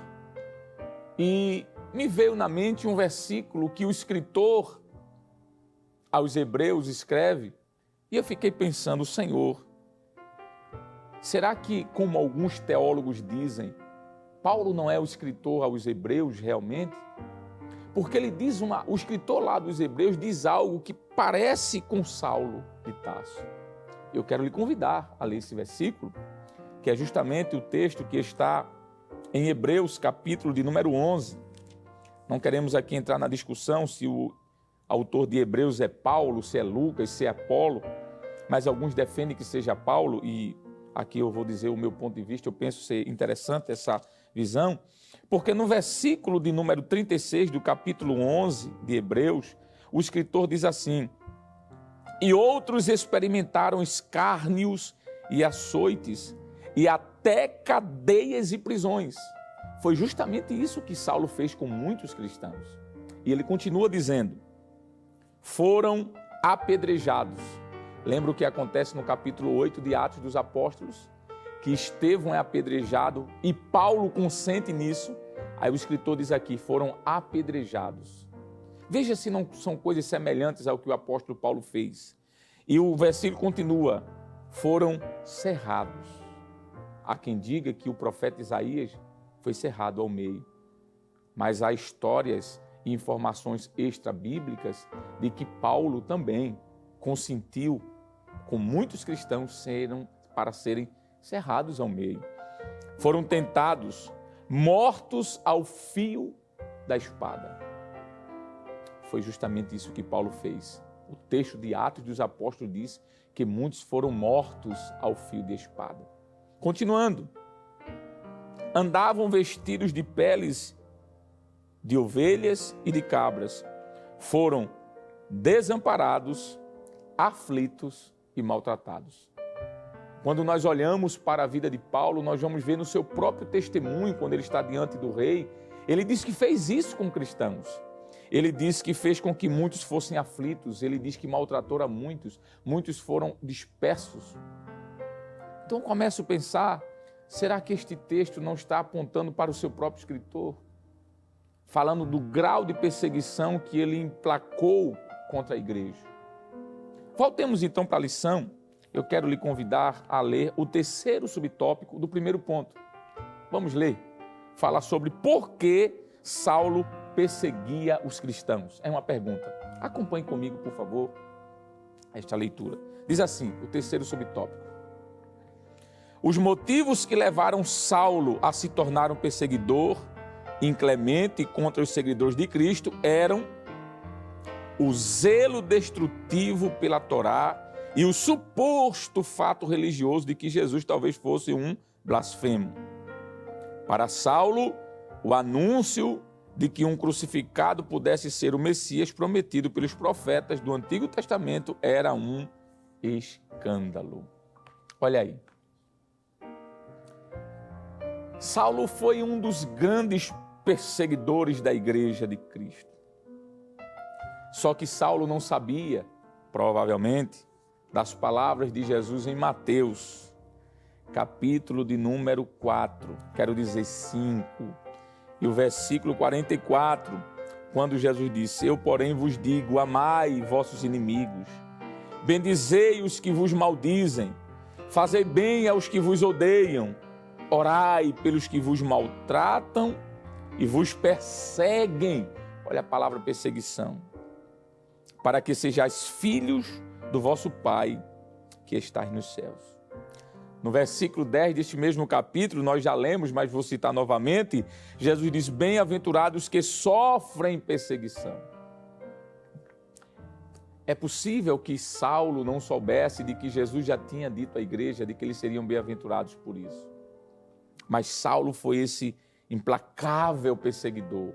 e me veio na mente um versículo que o escritor aos Hebreus escreve, e eu fiquei pensando: Senhor, será que, como alguns teólogos dizem, Paulo não é o escritor aos Hebreus realmente? Porque ele diz o escritor lá dos Hebreus diz algo que parece com Saulo de Tarso. Eu quero lhe convidar a ler esse versículo, que é justamente o texto que está em Hebreus, capítulo de número 11. Não queremos aqui entrar na discussão se o autor de Hebreus é Paulo, se é Lucas, se é Apolo, mas alguns defendem que seja Paulo, e aqui eu vou dizer o meu ponto de vista, eu penso ser interessante essa visão, porque no versículo de número 36 do capítulo 11 de Hebreus, o escritor diz assim: e outros experimentaram escárnios e açoites, e até cadeias e prisões. Foi justamente isso que Saulo fez com muitos cristãos. E ele continua dizendo: foram apedrejados. Lembra o que acontece no capítulo 8 de Atos dos Apóstolos? Que Estevão é apedrejado e Paulo consente nisso. Aí o escritor diz aqui, foram apedrejados. Veja se não são coisas semelhantes ao que o apóstolo Paulo fez. E o versículo continua, foram cerrados. Há quem diga que o profeta Isaías foi cerrado ao meio. Mas há histórias e informações extra-bíblicas de que Paulo também consentiu com muitos cristãos para serem cerrados ao meio. Foram tentados, mortos ao fio da espada. Foi justamente isso que Paulo fez. O texto de Atos dos Apóstolos diz que muitos foram mortos ao fio de espada. Continuando, andavam vestidos de peles de ovelhas e de cabras. Foram desamparados, aflitos e maltratados. Quando nós olhamos para a vida de Paulo, nós vamos ver no seu próprio testemunho, quando ele está diante do rei, ele diz que fez isso com cristãos. Ele diz que fez com que muitos fossem aflitos, ele diz que maltratou a muitos, muitos foram dispersos. Então eu começo a pensar, será que este texto não está apontando para o seu próprio escritor? Falando do grau de perseguição que ele emplacou contra a igreja. Voltemos então para a lição. Eu quero lhe convidar a ler o terceiro subtópico do primeiro ponto. Vamos ler. Fala sobre por que Saulo perseguia os cristãos. É uma pergunta. Acompanhe comigo, por favor, esta leitura. Diz assim, o terceiro subtópico. Os motivos que levaram Saulo a se tornar um perseguidor inclemente contra os seguidores de Cristo eram o zelo destrutivo pela Torá e o suposto fato religioso de que Jesus talvez fosse um blasfemo. Para Saulo, o anúncio de que um crucificado pudesse ser o Messias prometido pelos profetas do Antigo Testamento era um escândalo. Olha aí. Saulo foi um dos grandes perseguidores da igreja de Cristo. Só que Saulo não sabia, provavelmente, das palavras de Jesus em Mateus, capítulo de número 4, quero dizer 5, e o versículo 44, quando Jesus disse, eu, porém, vos digo, amai vossos inimigos, bendizei os que vos maldizem, fazei bem aos que vos odeiam, orai pelos que vos maltratam e vos perseguem. Olha a palavra perseguição. Para que sejais filhos do vosso Pai que estais nos céus. No versículo 10 deste mesmo capítulo, nós já lemos, mas vou citar novamente, Jesus diz, bem-aventurados que sofrem perseguição. É possível que Saulo não soubesse de que Jesus já tinha dito à igreja de que eles seriam bem-aventurados por isso. Mas Saulo foi esse implacável perseguidor.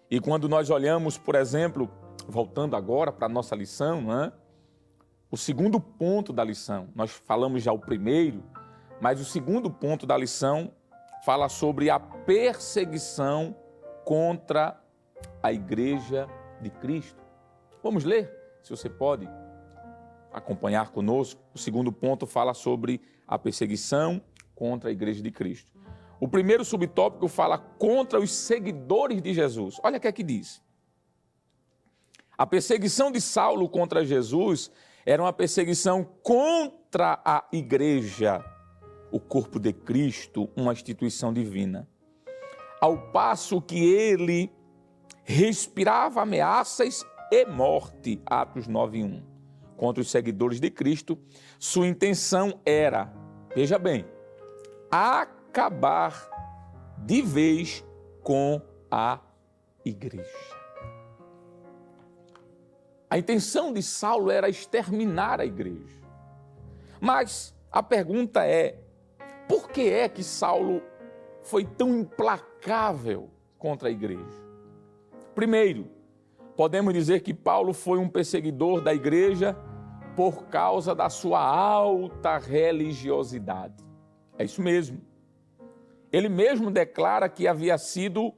E quando nós olhamos, por exemplo, voltando agora para a nossa lição, né? O segundo ponto da lição, nós falamos já o primeiro, mas o segundo ponto da lição fala sobre a perseguição contra a igreja de Cristo. Vamos ler, se você pode acompanhar conosco. O segundo ponto fala sobre a perseguição contra a igreja de Cristo. O primeiro subtópico fala contra os seguidores de Jesus. Olha o que é que diz. A perseguição de Saulo contra Jesus era uma perseguição contra a igreja, o corpo de Cristo, uma instituição divina. Ao passo que ele respirava ameaças e morte, Atos 9:1, contra os seguidores de Cristo. Sua intenção era, veja bem, acabar de vez com a igreja. A intenção de Saulo era exterminar a igreja. Mas a pergunta é, por que é que Saulo foi tão implacável contra a igreja? Primeiro, podemos dizer que Paulo foi um perseguidor da igreja por causa da sua alta religiosidade. É isso mesmo. Ele mesmo declara que havia sido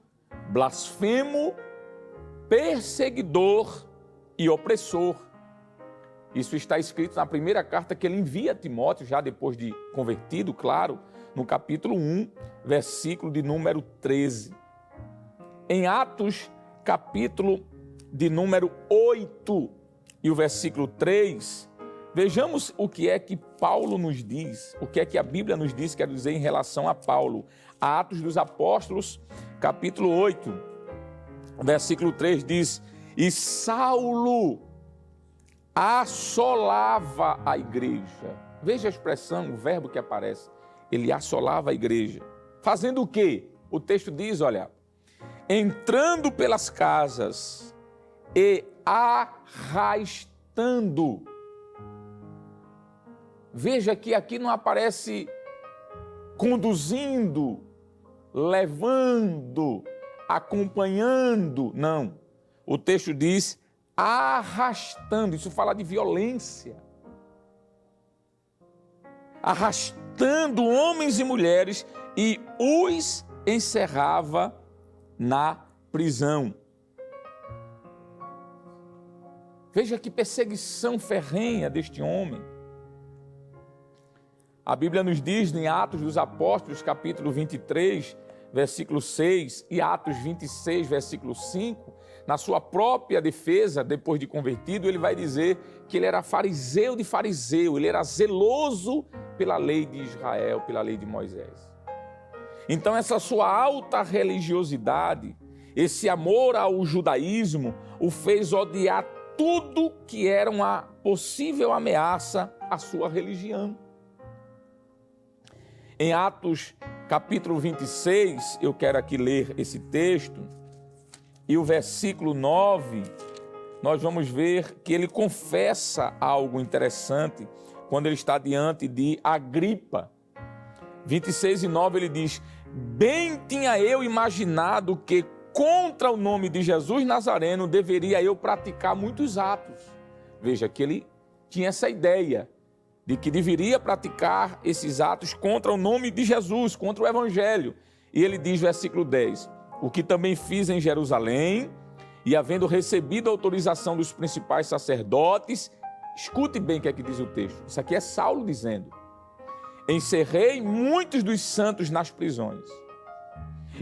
blasfemo, perseguidor e opressor. Isso está escrito na primeira carta que ele envia a Timóteo, já depois de convertido, claro, no capítulo 1, versículo de número 13. Em Atos, capítulo de número 8 e o versículo 3, vejamos o que é que Paulo nos diz, o que é que a Bíblia nos diz, quer dizer, em relação a Paulo. Atos dos Apóstolos, capítulo 8, versículo 3 diz: e Saulo assolava a igreja. Veja a expressão, o verbo que aparece. Ele assolava a igreja. Fazendo o quê? O texto diz, olha, entrando pelas casas e arrastando. Veja que aqui não aparece conduzindo, levando, acompanhando, não. O texto diz arrastando, isso fala de violência. Arrastando homens e mulheres e os encerrava na prisão. Veja que perseguição ferrenha deste homem. A Bíblia nos diz em Atos dos Apóstolos, capítulo 23, versículo 6, e Atos 26, versículo 5, na sua própria defesa, depois de convertido, ele vai dizer que ele era fariseu de fariseu, ele era zeloso pela lei de Israel, pela lei de Moisés. Então essa sua alta religiosidade, esse amor ao judaísmo, o fez odiar tudo que era uma possível ameaça à sua religião. Em Atos capítulo 26, eu quero aqui ler esse texto, e o versículo 9, nós vamos ver que ele confessa algo interessante quando ele está diante de Agripa. 26:9 ele diz: bem tinha eu imaginado que contra o nome de Jesus Nazareno deveria eu praticar muitos atos. Veja que ele tinha essa ideia de que deveria praticar esses atos contra o nome de Jesus, contra o Evangelho. E ele diz, versículo 10, o que também fiz em Jerusalém, e havendo recebido a autorização dos principais sacerdotes, escute bem o que é que diz o texto, isso aqui é Saulo dizendo, encerrei muitos dos santos nas prisões,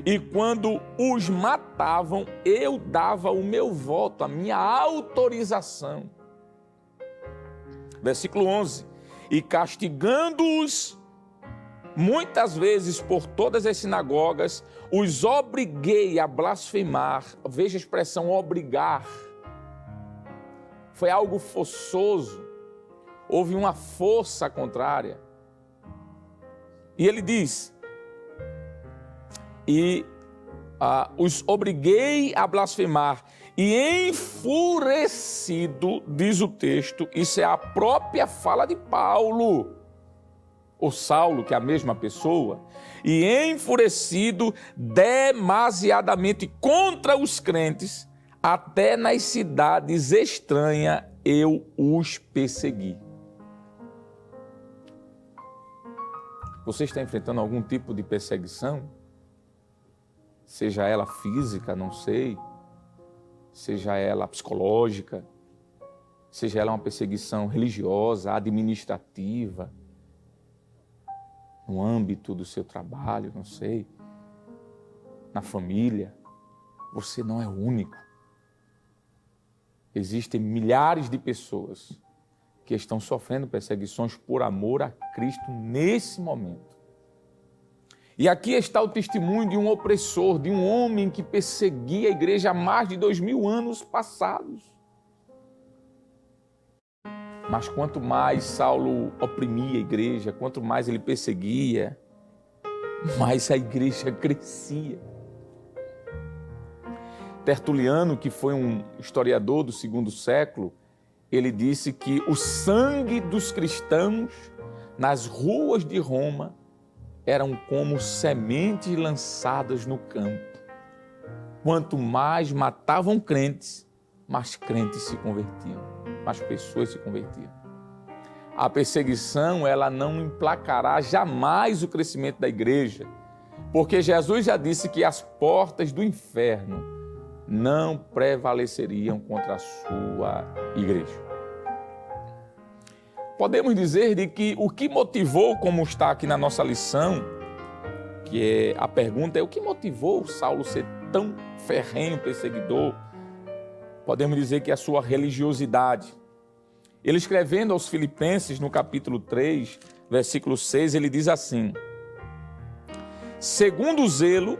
e quando os matavam, eu dava o meu voto, a minha autorização. Versículo 11, e castigando-os muitas vezes por todas as sinagogas, os obriguei a blasfemar. Veja a expressão obrigar. Foi algo forçoso. Houve uma força contrária. E ele diz, os obriguei a blasfemar. E enfurecido, diz o texto, isso é a própria fala de Paulo, ou Saulo, que é a mesma pessoa, e enfurecido demasiadamente contra os crentes, até nas cidades estranhas eu os persegui. Você está enfrentando algum tipo de perseguição? Seja ela física, não sei, seja ela psicológica, seja ela uma perseguição religiosa, administrativa, no âmbito do seu trabalho, não sei, na família, você não é o único. Existem milhares de pessoas que estão sofrendo perseguições por amor a Cristo nesse momento. E aqui está o testemunho de um opressor, de um homem que perseguia a igreja há mais de 2000 anos passados. Mas quanto mais Saulo oprimia a igreja, quanto mais ele perseguia, mais a igreja crescia. Tertuliano, que foi um historiador do segundo século, ele disse que o sangue dos cristãos nas ruas de Roma eram como sementes lançadas no campo. Quanto mais matavam crentes, mais crentes se convertiam, mais pessoas se convertiam. A perseguição, ela não emplacará jamais o crescimento da igreja, porque Jesus já disse que as portas do inferno não prevaleceriam contra a sua igreja. Podemos dizer de que o que motivou, como está aqui na nossa lição, que a pergunta é o que motivou Saulo ser tão ferrenho perseguidor? Podemos dizer que a sua religiosidade. Ele escrevendo aos Filipenses, no capítulo 3, versículo 6, ele diz assim: segundo o zelo,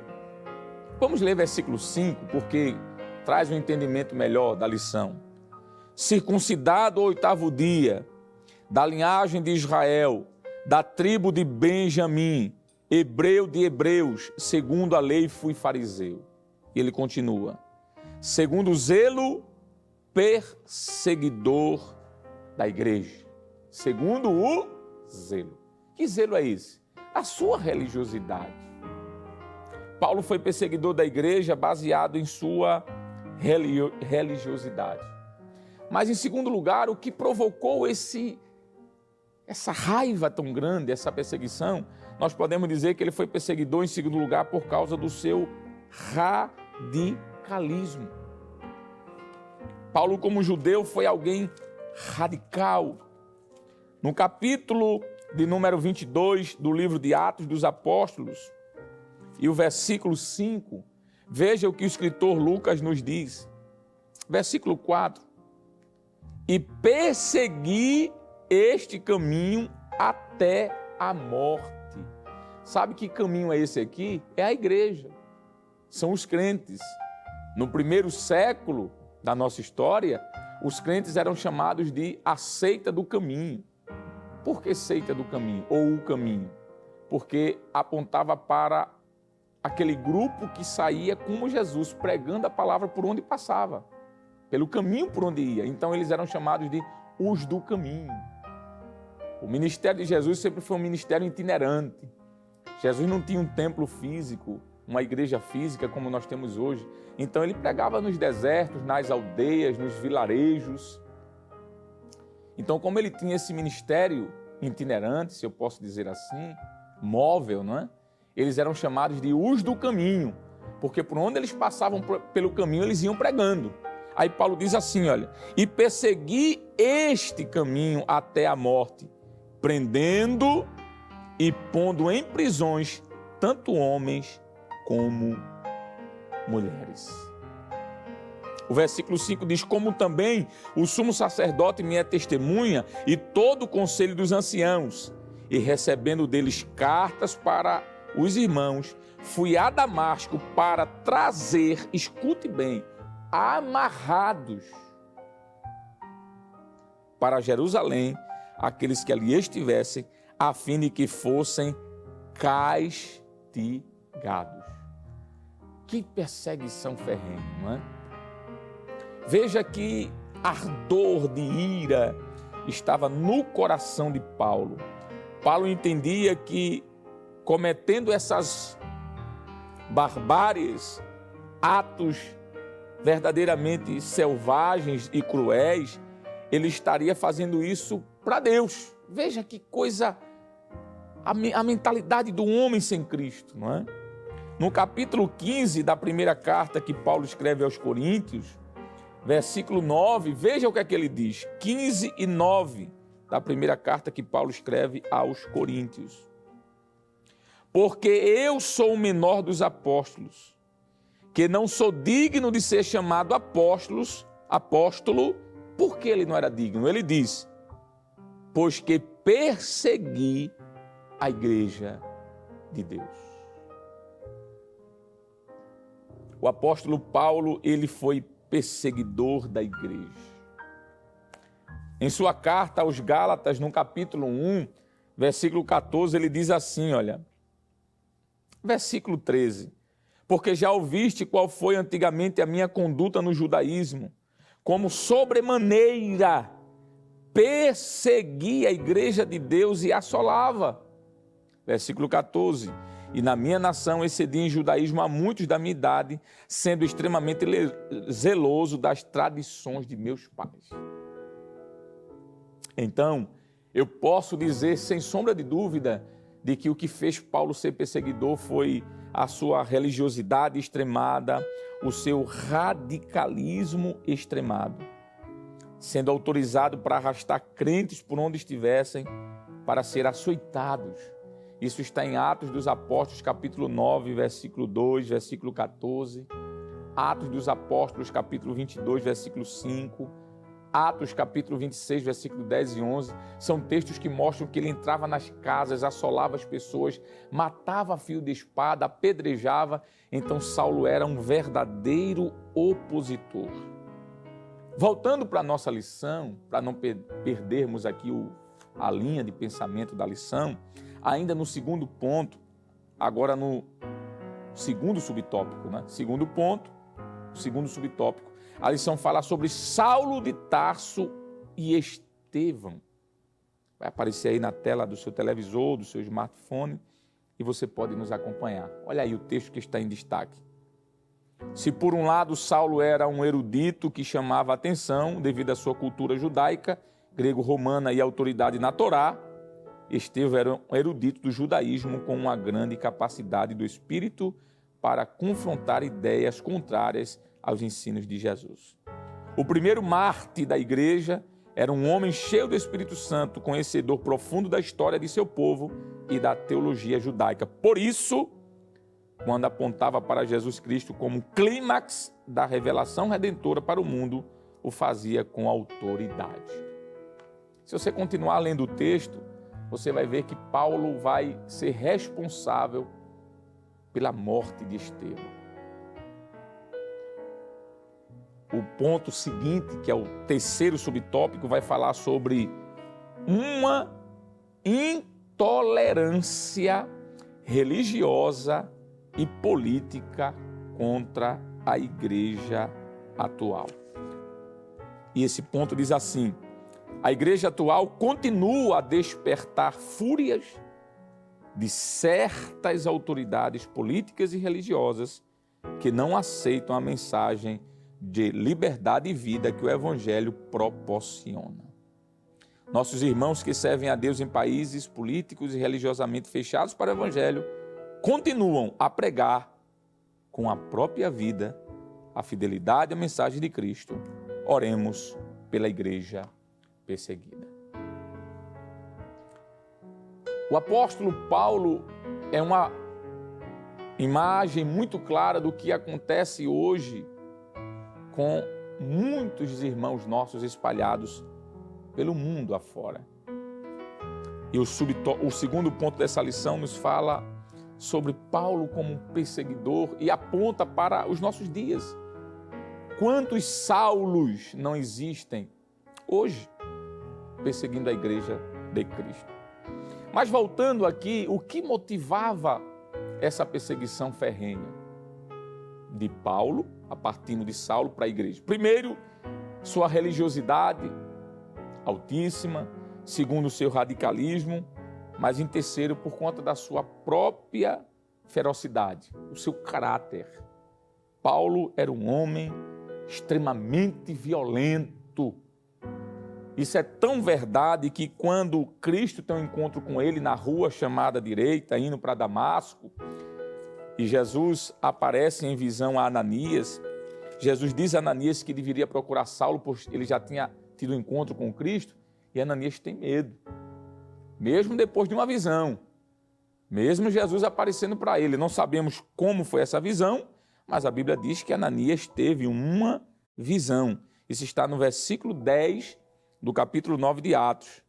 vamos ler versículo 5, porque traz um entendimento melhor da lição. Circuncidado ao 8º dia, da linhagem de Israel, da tribo de Benjamim, hebreu de hebreus, segundo a lei fui fariseu. E ele continua: segundo o zelo, perseguidor da igreja. Segundo o zelo. Que zelo é esse? A sua religiosidade. Paulo foi perseguidor da igreja baseado em sua religiosidade. Mas, em segundo lugar, o que provocou essa raiva tão grande, essa perseguição, nós podemos dizer que ele foi perseguidor, em segundo lugar, por causa do seu radicalismo. Paulo, como judeu, foi alguém radical. No capítulo de número 22 do livro de Atos dos Apóstolos, e o versículo 5, veja o que o escritor Lucas nos diz. Versículo 4. E persegui este caminho até a morte. Sabe que caminho é esse aqui? É a igreja. São os crentes. No primeiro século da nossa história, os crentes eram chamados de a seita do caminho. Por que seita do caminho? Ou o caminho? Porque apontava para aquele grupo que saía como Jesus, pregando a palavra por onde passava, pelo caminho por onde ia. Então eles eram chamados de os do caminho. O ministério de Jesus sempre foi um ministério itinerante. Jesus não tinha um templo físico, uma igreja física como nós temos hoje. Então ele pregava nos desertos, nas aldeias, nos vilarejos. Então, como ele tinha esse ministério itinerante, se eu posso dizer assim, móvel, não é? Eles eram chamados de os do caminho, porque por onde eles passavam pelo caminho, eles iam pregando. Aí Paulo diz assim, olha, e persegui este caminho até a morte, prendendo e pondo em prisões tanto homens como mulheres. O versículo 5 diz, como também o sumo sacerdote me é testemunha e todo o conselho dos anciãos, e recebendo deles cartas para os irmãos, fui a Damasco para trazer, escute bem, amarrados para Jerusalém, aqueles que ali estivessem, a fim de que fossem castigados. Que perseguição ferrenha, não é? Veja que ardor de ira estava no coração de Paulo. Paulo entendia que, cometendo essas barbáries, atos verdadeiramente selvagens e cruéis, ele estaria fazendo isso para Deus. Veja que coisa, a mentalidade do homem sem Cristo, não é? No capítulo 15 da primeira carta que Paulo escreve aos Coríntios, versículo 9, veja o que é que ele diz, 15 e 9 da primeira carta que Paulo escreve aos Coríntios. Porque eu sou o menor dos apóstolos, que não sou digno de ser chamado apóstolo, porque ele não era digno. Ele diz, pois que persegui a igreja de Deus. O apóstolo Paulo, ele foi perseguidor da igreja. Em sua carta aos Gálatas, no capítulo 1, versículo 14, ele diz assim, olha, versículo 13, porque já ouviste qual foi antigamente a minha conduta no judaísmo, como sobremaneira persegui a igreja de Deus e assolava. Versículo 14, e na minha nação excedi em judaísmo a muitos da minha idade, sendo extremamente zeloso das tradições de meus pais. Então, eu posso dizer, sem sombra de dúvida, de que o que fez Paulo ser perseguidor foi a sua religiosidade extremada, o seu radicalismo extremado, sendo autorizado para arrastar crentes por onde estivessem, para ser açoitados. Isso está em Atos dos Apóstolos, capítulo 9, versículo 2, versículo 14, Atos dos Apóstolos, capítulo 22, versículo 5, Atos, capítulo 26, versículo 10 e 11, são textos que mostram que ele entrava nas casas, assolava as pessoas, matava a fio de espada, apedrejava. Então Saulo era um verdadeiro opositor. Voltando para a nossa lição, para não perdermos aqui a linha de pensamento da lição, ainda no segundo ponto, agora no segundo subtópico, Segundo ponto, segundo subtópico, a lição fala sobre Saulo de Tarso e Estevão. Vai aparecer aí na tela do seu televisor, do seu smartphone, e você pode nos acompanhar. Olha aí o texto que está em destaque. Se por um lado Saulo era um erudito que chamava a atenção devido à sua cultura judaica, grego-romana e autoridade na Torá, Estevão era um erudito do judaísmo com uma grande capacidade do espírito para confrontar ideias contrárias aos ensinos de Jesus. O primeiro mártir da igreja era um homem cheio do Espírito Santo, conhecedor profundo da história de seu povo e da teologia judaica. Por isso, quando apontava para Jesus Cristo como clímax da revelação redentora para o mundo, o fazia com autoridade. Se você continuar lendo o texto, você vai ver que Paulo vai ser responsável pela morte de Estevão. O ponto seguinte, que é o terceiro subtópico, vai falar sobre uma intolerância religiosa e política contra a igreja atual. E esse ponto diz assim: a igreja atual continua a despertar fúrias de certas autoridades políticas e religiosas que não aceitam a mensagem de liberdade e vida que o Evangelho proporciona. Nossos irmãos que servem a Deus em países políticos e religiosamente fechados para o Evangelho continuam a pregar com a própria vida a fidelidade à mensagem de Cristo. Oremos pela igreja perseguida. O apóstolo Paulo é uma imagem muito clara do que acontece hoje com muitos irmãos nossos espalhados pelo mundo afora. E o segundo ponto dessa lição nos fala sobre Paulo como um perseguidor e aponta para os nossos dias. Quantos Saulos não existem hoje perseguindo a igreja de Cristo? Mas voltando aqui, o que motivava essa perseguição ferrenha de Paulo, a partir de Saulo para a igreja? Primeiro, sua religiosidade altíssima. Segundo, seu radicalismo. Mas em terceiro, por conta da sua própria ferocidade, o seu caráter. Paulo era um homem extremamente violento. Isso é tão verdade que quando Cristo tem um encontro com ele na rua chamada direita, indo para Damasco, e Jesus aparece em visão a Ananias, Jesus diz a Ananias que deveria procurar Saulo, pois ele já tinha tido um encontro com Cristo, e Ananias tem medo. Mesmo depois de uma visão, mesmo Jesus aparecendo para ele, não sabemos como foi essa visão, mas a Bíblia diz que Ananias teve uma visão. Isso está no versículo 10 do capítulo 9 de Atos.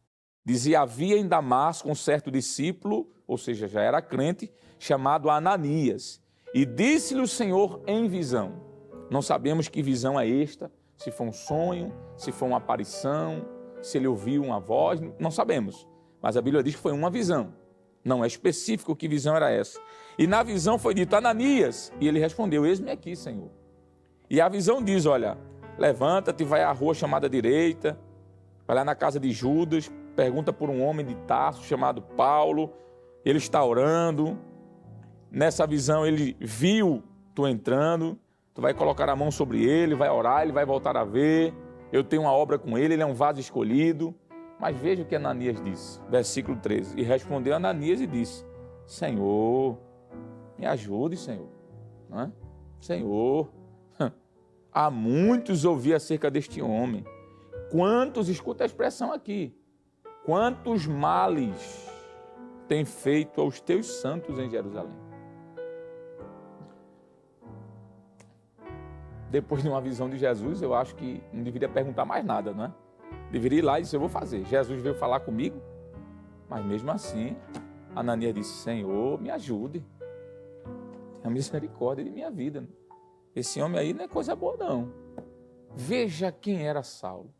Dizia: havia em Damasco um certo discípulo, ou seja, já era crente, chamado Ananias. E disse-lhe o Senhor em visão. Não sabemos que visão é esta, se foi um sonho, se foi uma aparição, se ele ouviu uma voz, não sabemos. Mas a Bíblia diz que foi uma visão. Não é específico que visão era essa. E na visão foi dito, Ananias, e ele respondeu, eis-me aqui, Senhor. E a visão diz, olha, levanta-te, vai à rua chamada direita, vai lá na casa de Judas, pergunta por um homem de Tarso chamado Paulo, ele está orando. Nessa visão ele viu tu entrando, tu vai colocar a mão sobre ele, vai orar, ele vai voltar a ver, eu tenho uma obra com ele, ele é um vaso escolhido. Mas veja o que Ananias disse, versículo 13. E respondeu Ananias e disse, Senhor, me ajude, Senhor. Não é? Senhor, há muitos ouvi acerca deste homem. Quantos, escuta a expressão aqui, quantos males tem feito aos teus santos em Jerusalém. Depois de uma visão de Jesus, eu acho que não deveria perguntar mais nada, não é? Deveria ir lá e dizer, eu vou fazer. Jesus veio falar comigo, mas mesmo assim, Ananias disse, Senhor, me ajude. Tenha misericórdia de minha vida. Esse homem aí não é coisa boa, não. Veja quem era Saulo.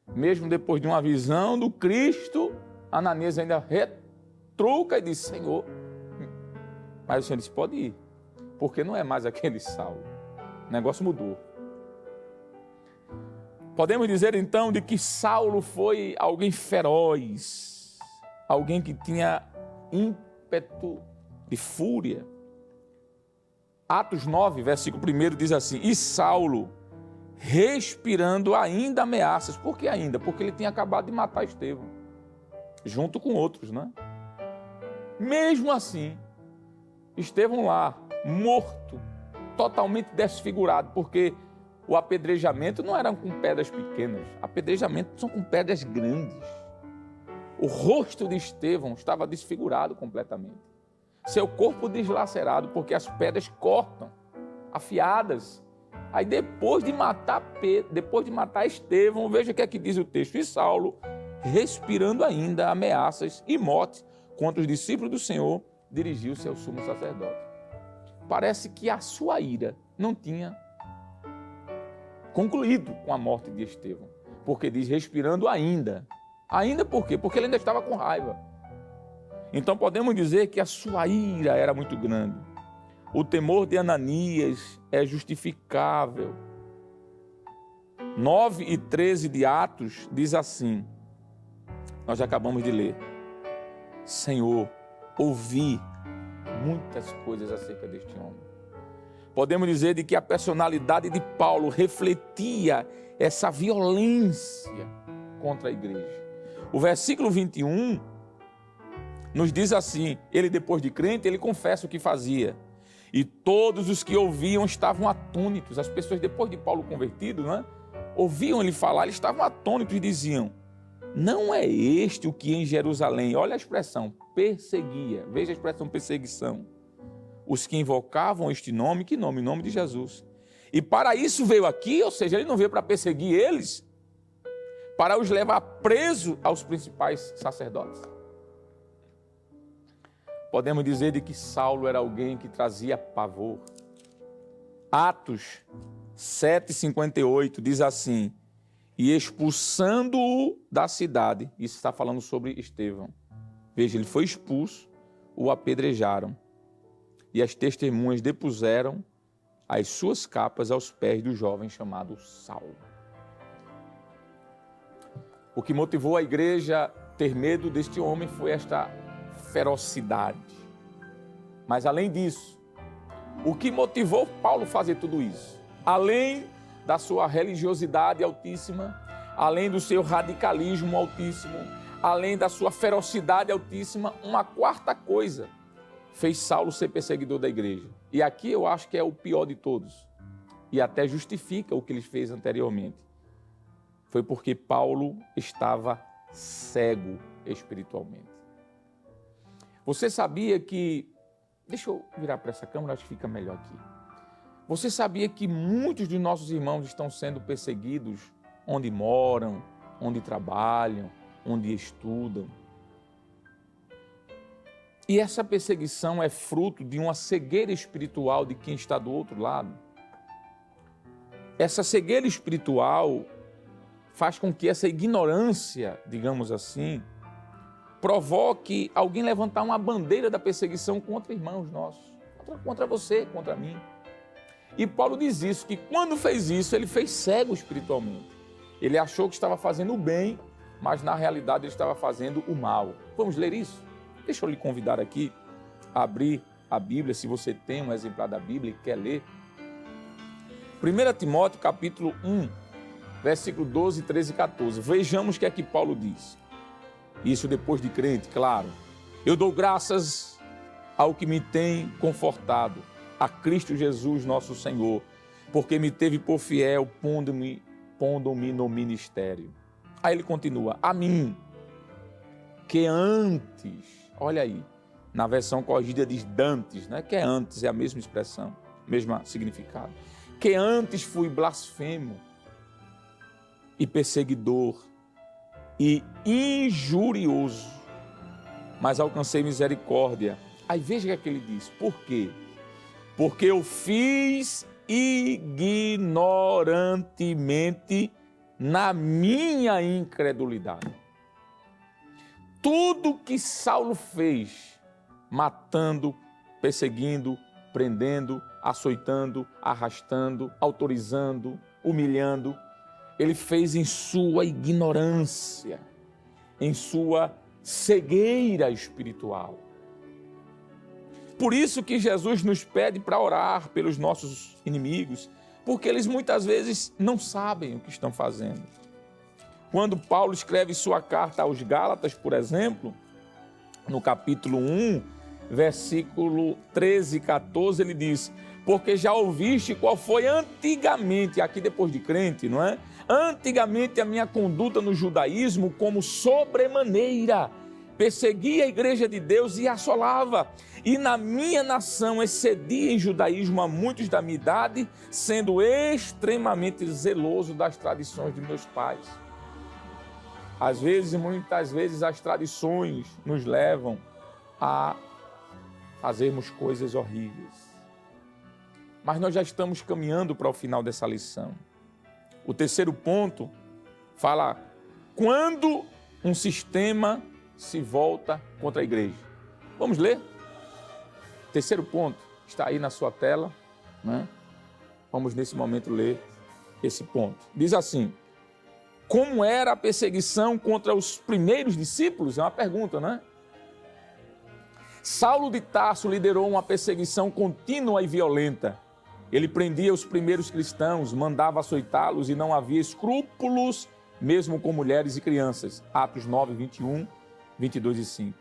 Mesmo depois de uma visão do Cristo, Ananias ainda retruca e diz, Senhor. Mas o Senhor disse, pode ir, porque não é mais aquele Saulo. O negócio mudou. Podemos dizer então de que Saulo foi alguém feroz, alguém que tinha ímpeto de fúria. Atos 9, versículo 1 diz assim, e Saulo, respirando ainda ameaças. Por que ainda? Porque ele tinha acabado de matar Estevão, junto com outros, né? Mesmo assim, Estevão lá, morto, totalmente desfigurado, porque o apedrejamento não era com pedras pequenas, apedrejamento são com pedras grandes. O rosto de Estevão estava desfigurado completamente. Seu corpo deslacerado, porque as pedras cortam, afiadas. Aí depois de matar Estevão, veja o que é que diz o texto. E Saulo, respirando ainda ameaças e morte contra os discípulos do Senhor, dirigiu-se ao sumo sacerdote. Parece que a sua ira não tinha concluído com a morte de Estevão, porque diz respirando ainda. Ainda por quê? Porque ele ainda estava com raiva. Então podemos dizer que a sua ira era muito grande. O temor de Ananias é justificável. 9 e 13 de Atos diz assim, nós acabamos de ler, Senhor, ouvi muitas coisas acerca deste homem. Podemos dizer de que a personalidade de Paulo refletia essa violência contra a igreja. O versículo 21 nos diz assim, ele depois de crente, ele confessa o que fazia. E todos os que ouviam estavam atônitos. As pessoas depois de Paulo convertido, né, ouviam ele falar, eles estavam atônitos e diziam, não é este o que em Jerusalém, olha a expressão, perseguia, veja a expressão perseguição. Os que invocavam este nome, que nome? O nome de Jesus. E para isso veio aqui, ou seja, ele não veio para perseguir eles, para os levar preso aos principais sacerdotes. Podemos dizer de que Saulo era alguém que trazia pavor. Atos 7,58 diz assim, e expulsando-o da cidade, isso está falando sobre Estevão. Veja, ele foi expulso, o apedrejaram. E as testemunhas depuseram as suas capas aos pés do jovem chamado Saulo. O que motivou a igreja a ter medo deste homem foi esta ferocidade. Mas além disso, o que motivou Paulo a fazer tudo isso? Além da sua religiosidade altíssima, além do seu radicalismo altíssimo, além da sua ferocidade altíssima, uma quarta coisa fez Saulo ser perseguidor da igreja. E aqui eu acho que é o pior de todos. E até justifica o que ele fez anteriormente. Foi porque Paulo estava cego espiritualmente. Você sabia que... Deixa eu virar para essa câmera, acho que fica melhor aqui. Você sabia que muitos de nossos irmãos estão sendo perseguidos onde moram, onde trabalham, onde estudam? E essa perseguição é fruto de uma cegueira espiritual de quem está do outro lado. Essa cegueira espiritual faz com que essa ignorância, digamos assim, provoque alguém levantar uma bandeira da perseguição contra irmãos nossos, contra você, contra mim. E Paulo diz isso, que quando fez isso, ele fez cego espiritualmente. Ele achou que estava fazendo o bem, mas na realidade ele estava fazendo o mal. Vamos ler isso? Deixa eu lhe convidar aqui a abrir a Bíblia, se você tem um exemplar da Bíblia e quer ler. 1 Timóteo capítulo 1, versículo 12, 13 e 14. Vejamos o que é que Paulo diz. Isso depois de crente, claro. Eu dou graças ao que me tem confortado, a Cristo Jesus nosso Senhor, porque me teve por fiel, pondo-me no ministério. Aí ele continua, a mim, que antes, olha aí, na versão corrigida diz dantes, né? Que é antes, é a mesma expressão, mesmo significado. Que antes fui blasfemo e perseguidor e injurioso, mas alcancei misericórdia. Aí veja o que ele diz, por quê? Porque eu fiz ignorantemente na minha incredulidade. Tudo que Saulo fez, matando, perseguindo, prendendo, açoitando, arrastando, autorizando, humilhando, ele fez em sua ignorância, em sua cegueira espiritual. Por isso que Jesus nos pede para orar pelos nossos inimigos, porque eles muitas vezes não sabem o que estão fazendo. Quando Paulo escreve sua carta aos Gálatas, por exemplo, no capítulo 1, versículo 13 e 14, ele diz, porque já ouviste qual foi antigamente, aqui depois de crente, não é? Antigamente a minha conduta no judaísmo como sobremaneira, perseguia a igreja de Deus e assolava. E na minha nação excedia em judaísmo a muitos da minha idade, sendo extremamente zeloso das tradições de meus pais. Às vezes, muitas vezes, as tradições nos levam a fazermos coisas horríveis. Mas nós já estamos caminhando para o final dessa lição. O terceiro ponto fala quando um sistema se volta contra a igreja. Vamos ler? Terceiro ponto, está aí na sua tela, né? Vamos nesse momento ler esse ponto. Diz assim, como era a perseguição contra os primeiros discípulos? É uma pergunta, né? Saulo de Tarso liderou uma perseguição contínua e violenta. Ele prendia os primeiros cristãos, mandava açoitá-los e não havia escrúpulos, mesmo com mulheres e crianças. Atos 9, 21, 22 e 5.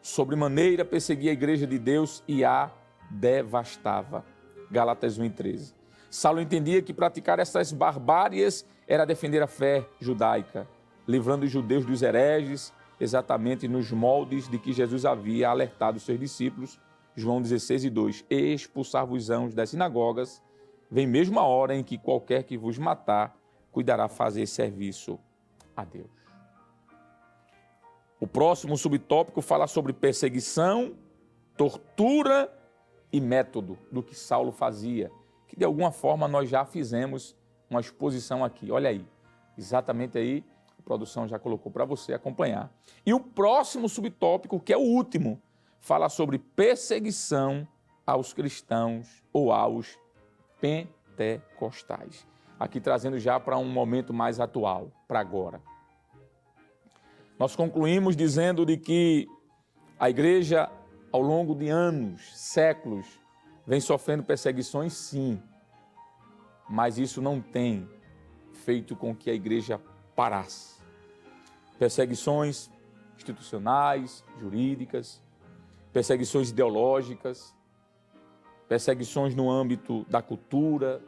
Sobremaneira perseguia a igreja de Deus e a devastava. Gálatas 1 e 13. Saulo entendia que praticar essas barbáries era defender a fé judaica, livrando os judeus dos hereges, exatamente nos moldes de que Jesus havia alertado os seus discípulos, João 16 e 2, expulsar-vos-ão das sinagogas, vem mesmo a hora em que qualquer que vos matar, cuidará fazer serviço a Deus. O próximo subtópico fala sobre perseguição, tortura e método do que Saulo fazia, que de alguma forma nós já fizemos uma exposição aqui. Olha aí, exatamente aí, a produção já colocou para você acompanhar. E o próximo subtópico, que é o último, fala sobre perseguição aos cristãos ou aos pentecostais. Aqui trazendo já para um momento mais atual, para agora. Nós concluímos dizendo de que a igreja, ao longo de anos, séculos, vem sofrendo perseguições, sim, mas isso não tem feito com que a igreja parasse. Perseguições institucionais, jurídicas, perseguições ideológicas, perseguições no âmbito da cultura,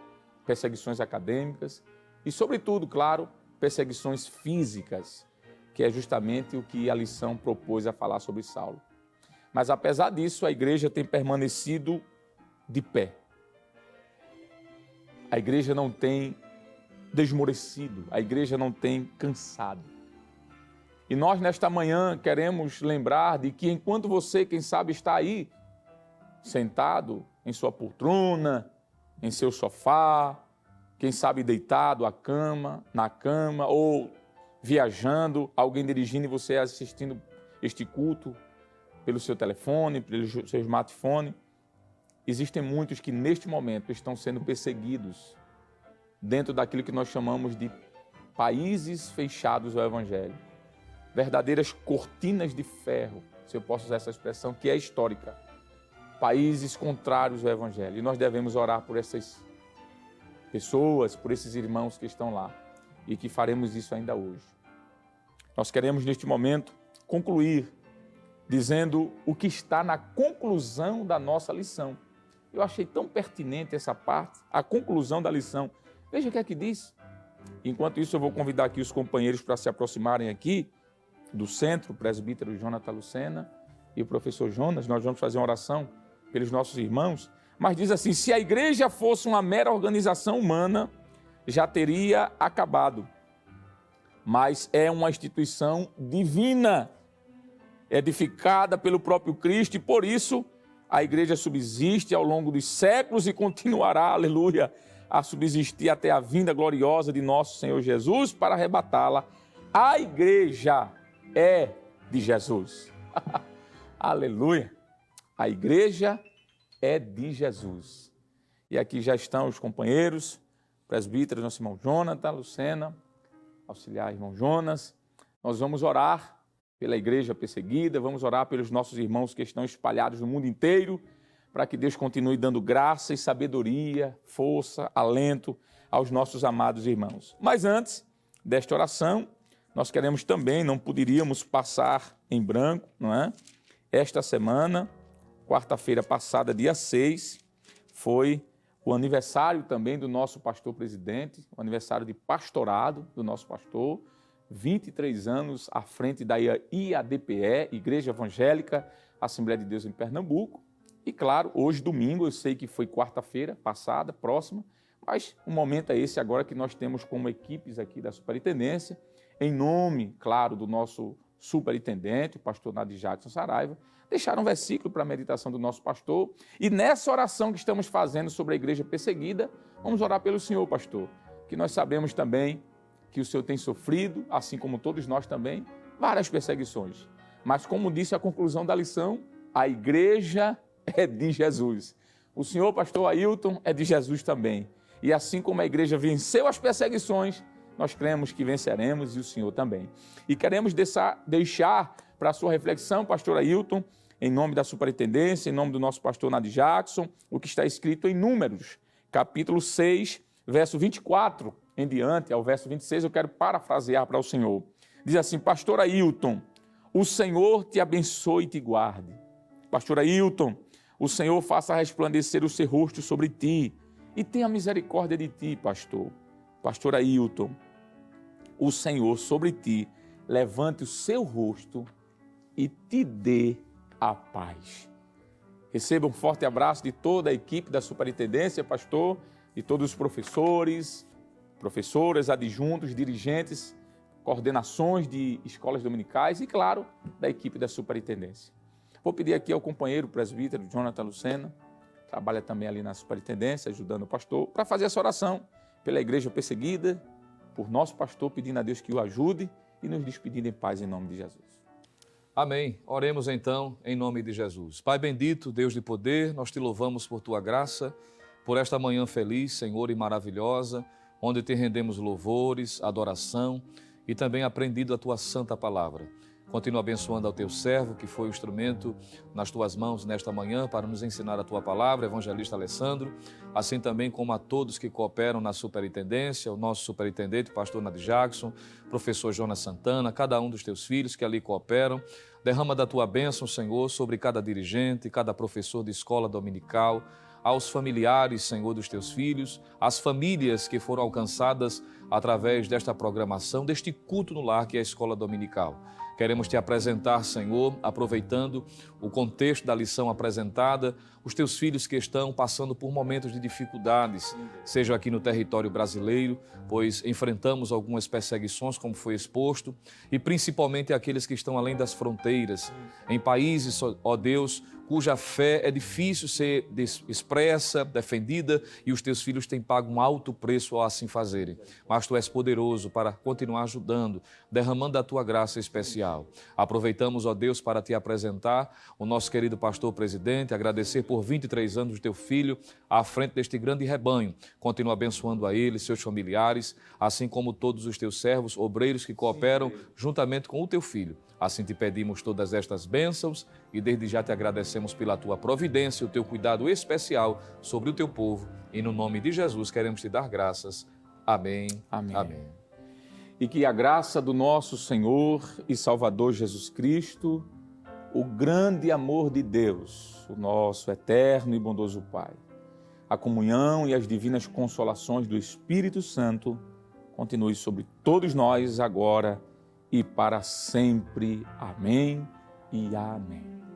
perseguições acadêmicas e, sobretudo, claro, perseguições físicas, que é justamente o que a lição propôs a falar sobre Saulo. Mas, apesar disso, a igreja tem permanecido de pé. A igreja não tem desmorecido, a igreja não tem cansado. E nós, nesta manhã, queremos lembrar de que enquanto você, quem sabe, está aí, sentado em sua poltrona, em seu sofá, quem sabe deitado na cama, ou viajando, alguém dirigindo e você assistindo este culto pelo seu telefone, pelo seu smartphone. Existem muitos que neste momento estão sendo perseguidos dentro daquilo que nós chamamos de países fechados ao Evangelho. Verdadeiras cortinas de ferro, se eu posso usar essa expressão, que é histórica. Países contrários ao Evangelho. E nós devemos orar por essas pessoas, por esses irmãos que estão lá. E que faremos isso ainda hoje. Nós queremos, neste momento, concluir dizendo o que está na conclusão da nossa lição. Eu achei tão pertinente essa parte, a conclusão da lição. Veja o que é que diz. Enquanto isso, eu vou convidar aqui os companheiros para se aproximarem aqui do centro, o presbítero Jonathan Lucena e o professor Jonas. Nós vamos fazer uma oração pelos nossos irmãos. Mas diz assim, se a igreja fosse uma mera organização humana, já teria acabado. Mas é uma instituição divina, edificada pelo próprio Cristo, e por isso a igreja subsiste ao longo dos séculos e continuará, aleluia, a subsistir até a vinda gloriosa de nosso Senhor Jesus para arrebatá-la. A igreja é de Jesus. Aleluia. A igreja é de Jesus. E aqui já estão os companheiros, presbíteros, nosso irmão Jonathan, Lucena, auxiliar irmão Jonas. Nós vamos orar pela igreja perseguida, vamos orar pelos nossos irmãos que estão espalhados no mundo inteiro, para que Deus continue dando graça e sabedoria, força, alento aos nossos amados irmãos. Mas antes desta oração, nós queremos também, não poderíamos passar em branco, não é? Esta semana, quarta-feira passada, dia 6, foi o aniversário também do nosso pastor presidente, o aniversário de pastorado do nosso pastor, 23 anos à frente da IADPE, Igreja Evangélica Assembleia de Deus em Pernambuco. E claro, hoje domingo, eu sei que foi quarta-feira passada, próxima, mas o momento é esse agora que nós temos como equipes aqui da superintendência, em nome, claro, do nosso superintendente, o pastor Nadir Jackson Saraiva, deixar um versículo para a meditação do nosso pastor. E nessa oração que estamos fazendo sobre a igreja perseguida, vamos orar pelo Senhor, pastor, que nós sabemos também que o Senhor tem sofrido, assim como todos nós também, várias perseguições. Mas como disse a conclusão da lição, a igreja é de Jesus. O senhor, pastor Ailton, é de Jesus também. E assim como a igreja venceu as perseguições, nós cremos que venceremos e o senhor também. E queremos deixar para a sua reflexão, pastor Ailton, em nome da superintendência, em nome do nosso pastor Nadir Jackson, o que está escrito em Números, capítulo 6, verso 24 em diante, ao verso 26, eu quero parafrasear para o senhor. Diz assim, pastor Ailton, o Senhor te abençoe e te guarde. Pastor Ailton, o Senhor faça resplandecer o seu rosto sobre ti e tenha misericórdia de ti, pastor. Pastor Ailton, o Senhor sobre ti levante o seu rosto e te dê a paz. Receba um forte abraço de toda a equipe da superintendência, pastor, de todos os professores, professoras, adjuntos, dirigentes, coordenações de escolas dominicais e, claro, da equipe da superintendência. Vou pedir aqui ao companheiro presbítero Jonathan Lucena, trabalha também ali na superintendência, ajudando o pastor, para fazer essa oração pela igreja perseguida, por nosso pastor, pedindo a Deus que o ajude e nos despedindo em paz em nome de Jesus. Amém. Oremos então em nome de Jesus. Pai bendito, Deus de poder, nós te louvamos por tua graça, por esta manhã feliz, Senhor, e maravilhosa, onde te rendemos louvores, adoração e também aprendido a tua santa palavra. Continua abençoando ao teu servo, que foi o instrumento nas tuas mãos nesta manhã para nos ensinar a tua palavra, evangelista Alessandro, assim também como a todos que cooperam na superintendência, o nosso superintendente, pastor Nadir Jackson, professor Jonas Santana, cada um dos teus filhos que ali cooperam. Derrama da tua bênção, Senhor, sobre cada dirigente, cada professor de escola dominical, aos familiares, Senhor, dos teus filhos, às famílias que foram alcançadas através desta programação, deste culto no lar que é a escola dominical. Queremos te apresentar, Senhor, aproveitando o contexto da lição apresentada, os teus filhos que estão passando por momentos de dificuldades, seja aqui no território brasileiro, pois enfrentamos algumas perseguições, como foi exposto, e principalmente aqueles que estão além das fronteiras, em países, ó Deus, cuja fé é difícil ser expressa, defendida, e os teus filhos têm pago um alto preço ao assim fazerem. Mas tu és poderoso para continuar ajudando, derramando a tua graça especial. Aproveitamos, ó Deus, para te apresentar o nosso querido pastor presidente, agradecer por 23 anos do teu filho à frente deste grande rebanho. Continua abençoando a ele, seus familiares, assim como todos os teus servos, obreiros que cooperam juntamente com o teu filho. Assim te pedimos todas estas bênçãos e desde já te agradecemos pela tua providência e o teu cuidado especial sobre o teu povo. E no nome de Jesus queremos te dar graças. Amém. Amém. Amém. E que a graça do nosso Senhor e Salvador Jesus Cristo, o grande amor de Deus, o nosso eterno e bondoso Pai, a comunhão e as divinas consolações do Espírito Santo continue sobre todos nós agora e para sempre. Amém e amém.